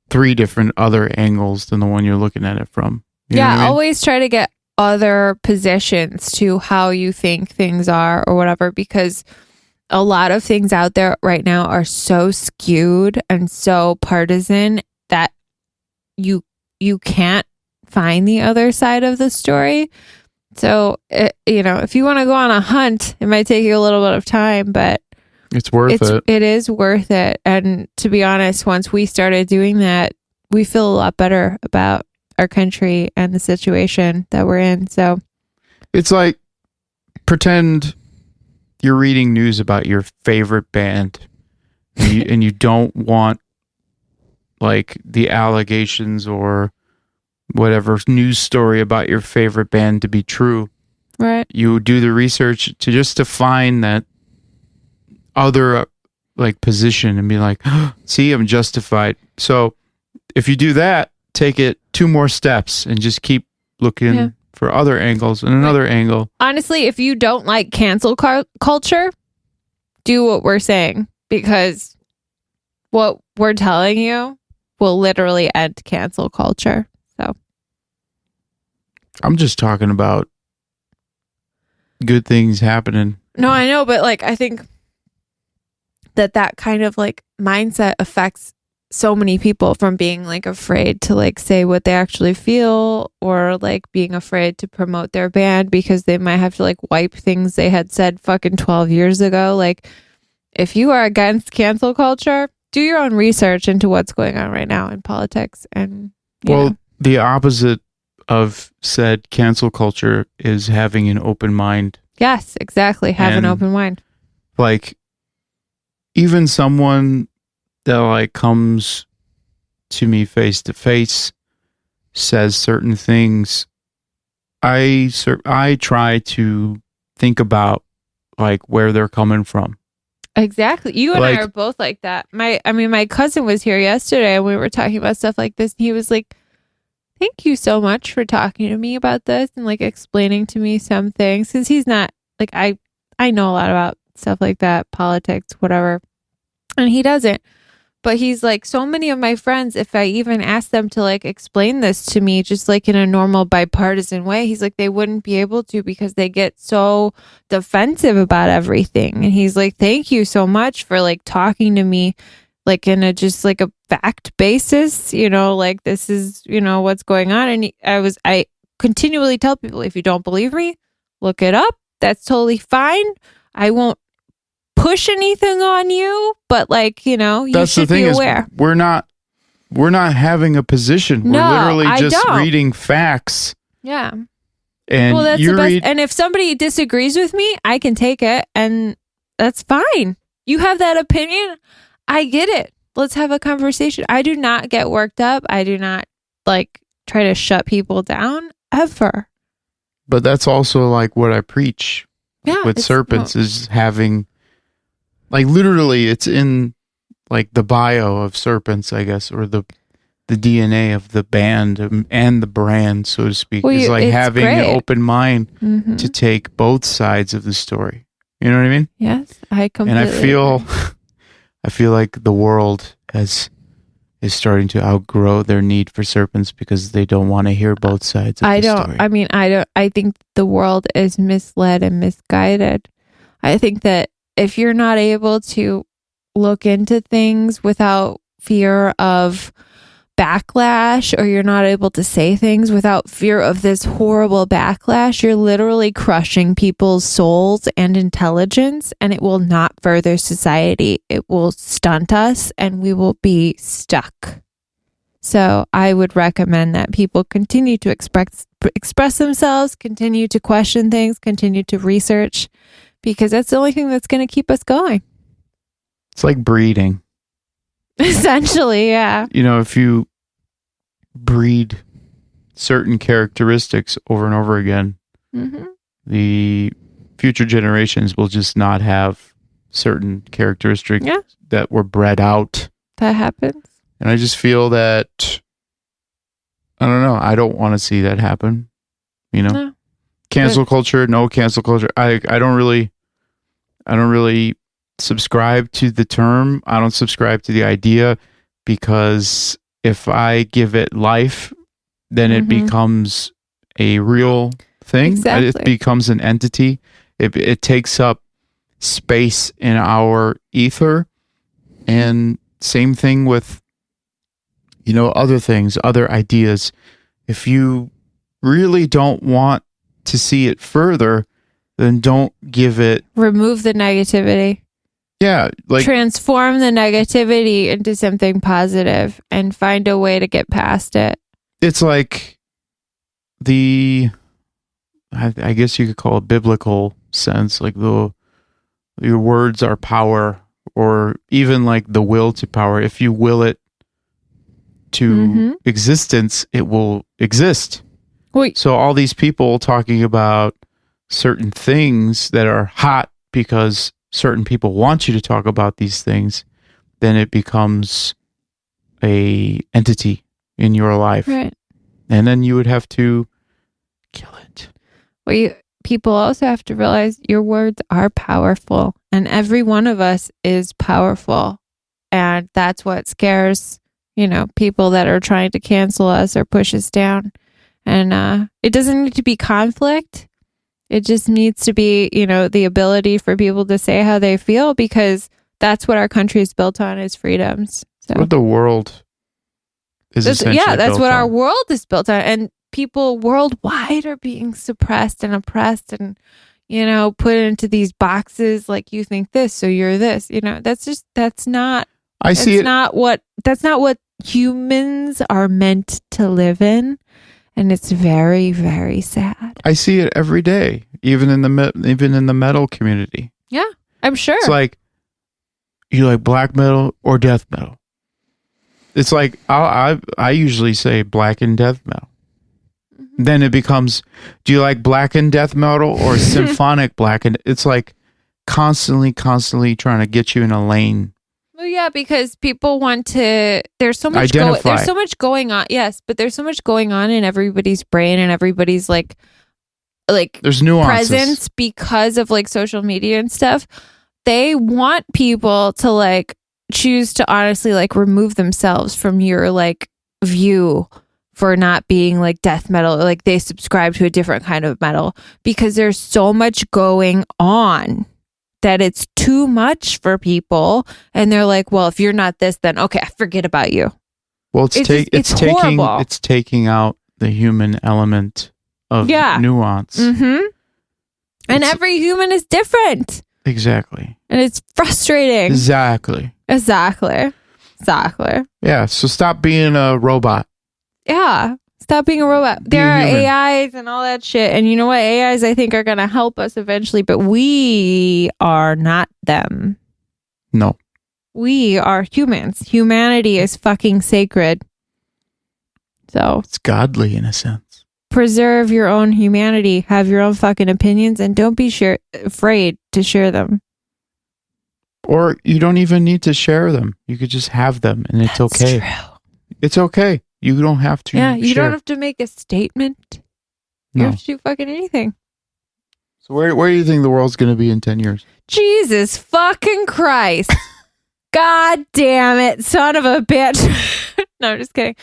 3 different other angles than the one you're looking at it from. You know what I mean? Always try to get other positions to how you think things are or whatever, because a lot of things out there right now are so skewed and so partisan that you can't find the other side of the story. So, if you want to go on a hunt, it might take you a little bit of time, but it's worth it. It is worth it. And to be honest, once we started doing that, we feel a lot better about our country and the situation that we're in. So it's like, pretend you're reading news about your favorite band and you don't want like the allegations or whatever news story about your favorite band to be true. Right. You do the research to find that other like position and be like, oh, see, I'm justified. So if you do that, take it 2 more steps and just keep looking for other angles and another angle. Honestly, if you don't like cancel culture, do what we're saying, because what we're telling you will literally end cancel culture. So I'm just talking about good things happening. No, I know, but like, I think that kind of like mindset affects so many people, from being like afraid to like say what they actually feel, or like being afraid to promote their band because they might have to like wipe things they had said fucking 12 years ago. Like, if you are against cancel culture, do your own research into what's going on right now in politics. And the opposite of said cancel culture is having an open mind. Yes, exactly. Have an open mind. Like, even someone that like comes to me face to face says certain things, I try to think about like where they're coming from. Exactly. You and I are both like that. My cousin was here yesterday and we were talking about stuff like this, and he was like, thank you so much for talking to me about this and like explaining to me some things, because he's not like, I know a lot about stuff like that, politics, whatever, and he doesn't. But he's like, so many of my friends, if I even asked them to like explain this to me just like in a normal bipartisan way, he's like, they wouldn't be able to, because they get so defensive about everything. And he's like, thank you so much for like talking to me like in a just like a fact basis, like this is, what's going on. And I continually tell people, if you don't believe me, look it up. That's totally fine. I won't push anything on you, but like, you That's should the thing be aware. Is we're not having a position. No, we're literally I just don't. reading facts. Yeah. And well, that's the best. And if somebody disagrees with me, I can take it, and that's fine. You have that opinion. I get it. Let's have a conversation. I do not get worked up. I do not like try to shut people down ever. But that's also like what I preach Yeah, with serpents is having like literally it's in like the bio of serpents, I guess, or the DNA of the band and the brand, so to speak, Well, is like it's having great. an open mind Mhm. to take both sides of the story. You know what I mean? Yes, I And completely. I feel like the world is starting to outgrow their need for serpents because they don't want to hear both sides of the story. I think the world is misled and misguided. I think that if you're not able to look into things without fear of backlash, or you're not able to say things without fear of this horrible backlash, you're literally crushing people's souls and intelligence, and it will not further society. It will stunt us and we will be stuck. So I would recommend that people continue to express themselves, continue to question things, continue to research, because that's the only thing that's going to keep us going. It's like breeding. Essentially, yeah. You know, if you breed certain characteristics over and over again, Mm-hmm. the future generations will just not have certain characteristics that were bred out. That happens. And I just feel that, I don't know, I don't want to see that happen. You know? No. Cancel culture, no cancel culture. I don't really subscribe to the term. I don't subscribe to the idea, because if I give it life, then it becomes a real thing. Exactly. It becomes an entity. It takes up space in our ether. And same thing with, you know, other things, other ideas. If you really don't want to see it further, then don't give it. Remove the negativity. Yeah, like transform the negativity into something positive and find a way to get past it. It's like I guess you could call it biblical sense, like your words are power, or even like the will to power. If you will it to existence, it will exist. Wait. So all these people talking about certain things that are hot because certain people want you to talk about these things, then it becomes a entity in your life. Right. And then you would have to kill it. Well, people also have to realize your words are powerful, and every one of us is powerful. And that's what scares, you know, people that are trying to cancel us or push us down. And it doesn't need to be conflict. It just needs to be, you know, the ability for people to say how they feel, because that's what our country is built on, is freedoms. So what the world is essentially that's built what on. our world is built on. And people worldwide are being suppressed and oppressed and, you know, put into these boxes like, you think this, so you're this. You know, that's not what humans are meant to live in. And it's very, very sad. I see it every day, even in the metal community. Yeah, I'm sure. It's like, you like black metal or death metal? It's like I usually say black and death metal. Then it becomes, do you like black and death metal or symphonic black? And it's like constantly trying to get you in a lane. Well, yeah, because people want to. There's so much. There's so much going on. Yes, but there's so much going on in everybody's brain and everybody's like there's nuances. Presence, because of like social media and stuff. They want people to like choose to honestly like remove themselves from your like view for not being like death metal, or like they subscribe to a different kind of metal, because there's so much going on that it's too much for people, and they're like, well, if you're not this, then okay, forget about you. Well, it's taking out the human element of nuance. And every human is different. Exactly. And it's frustrating. Exactly. Yeah, so stop being a robot. Yeah, stop being a robot. There are AIs and all that shit. And you know what? AIs, I think, are going to help us eventually, but we are not them. No. We are humans. Humanity is fucking sacred. So it's godly in a sense. Preserve your own humanity. Have your own fucking opinions, and don't be afraid to share them. Or you don't even need to share them. You could just have them, and it's That's okay. true. It's okay. You don't have to. Yeah, you share. don't have to make a statement. You No. have to do fucking anything. So where do you think the world's going to be in 10 years? Jesus fucking Christ. God damn it, son of a bitch. No, I'm just kidding.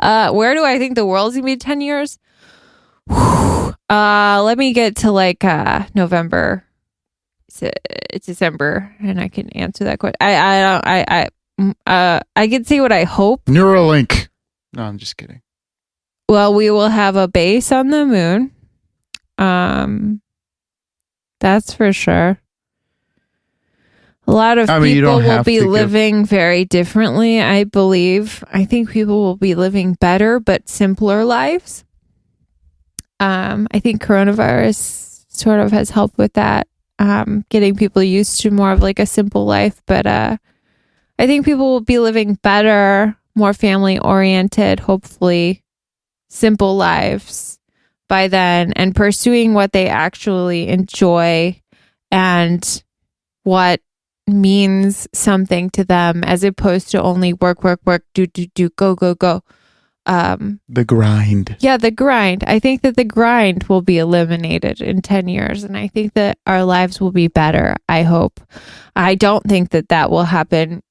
Where do I think the world's gonna be in 10 years? Let me get to like November. It's December, and I can answer that question. I can say what I hope. Neuralink. No, I'm just kidding. Well, we will have a base on the moon. That's for sure. A lot of people will be living very differently, I believe. I think people will be living better but simpler lives. I think coronavirus sort of has helped with that, getting people used to more of like a simple life. But I think people will be living better, more family oriented, hopefully simple lives by then, and pursuing what they actually enjoy and what means something to them, as opposed to only work, do, go. The grind. Yeah, the grind. I think that the grind will be eliminated in 10 years, and I think that our lives will be better. I hope. I don't think that that will happen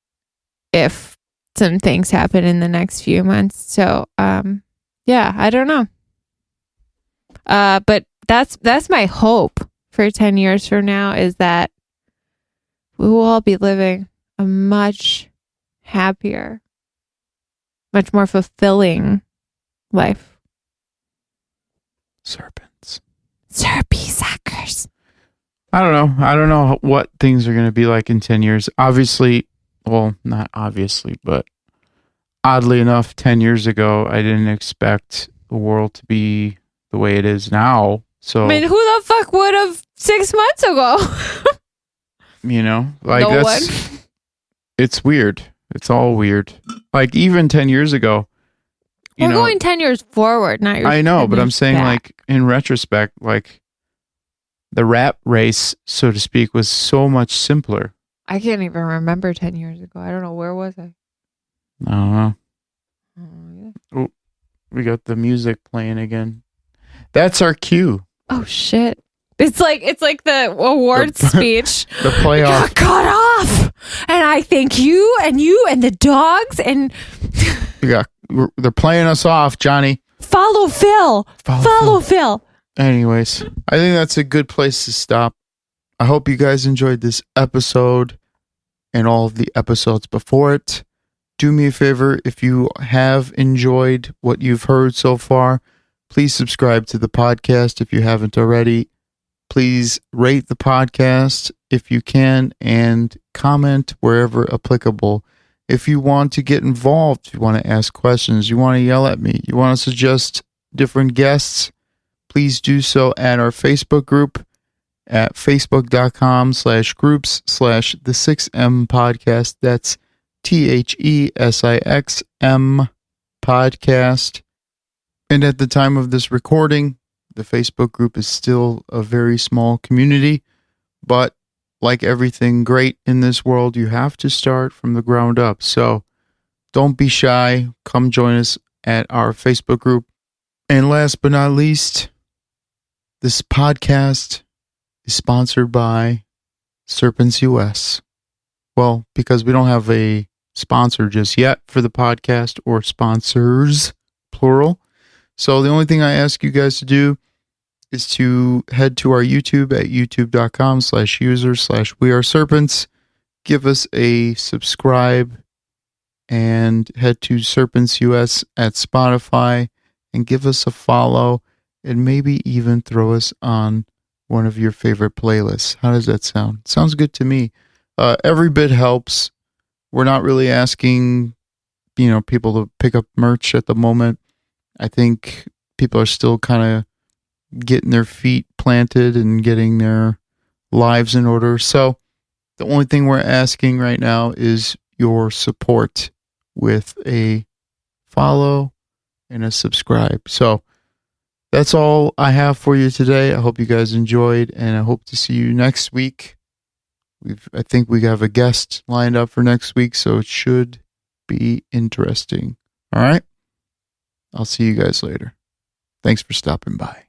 if some things happen in the next few months. So, yeah, I don't know. But that's my hope for 10 years from now, is that we will all be living a much happier, much more fulfilling life. Serpents. Serpy suckers. I don't know what things are going to be like in 10 years. Obviously, well, not obviously, but oddly enough, 10 years ago, I didn't expect the world to be the way it is now. So, I mean, who the fuck would have 6 months ago? like no that's, one. It's weird. It's all weird. Like even 10 years ago, We're going 10 years forward, not your. I know, but I'm saying back. like in retrospect, like the rat race, so to speak, was so much simpler. I can't even remember 10 years ago. I don't know. Where was I? I don't know. Yeah. Oh, we got the music playing again. That's our cue. Oh shit. It's like the award speech. The playoff. Got cut off. And I thank you and the dogs and they're playing us off, Johnny. follow Phil. Follow Phil. Anyways, I think that's a good place to stop. I hope you guys enjoyed this episode and all of the episodes before it. Do me a favor, if you have enjoyed what you've heard so far, please subscribe to the podcast if you haven't already. Please rate the podcast if you can, and comment wherever applicable. If you want to get involved, you want to ask questions, you want to yell at me, you want to suggest different guests, please do so at our Facebook group at facebook.com/groups/the6M podcast. That's THESIXM podcast. And at the time of this recording, the Facebook group is still a very small community, but like everything great in this world, you have to start from the ground up. So don't be shy. Come join us at our Facebook group. And last but not least, this podcast is sponsored by Serpents US. Well, because we don't have a sponsor just yet for the podcast, or sponsors, plural. So the only thing I ask you guys to do is to head to our YouTube at youtube.com/user/weareserpents. Give us a subscribe, and head to Serpents US at Spotify and give us a follow, and maybe even throw us on one of your favorite playlists. How does that sound? Sounds good to me. Every bit helps. We're not really asking, people to pick up merch at the moment. I think people are still kind of getting their feet planted and getting their lives in order. So the only thing we're asking right now is your support with a follow and a subscribe. So that's all I have for you today. I hope you guys enjoyed, and I hope to see you next week I think we have a guest lined up for next week, so it should be interesting. All right. I'll see you guys later. Thanks for stopping by.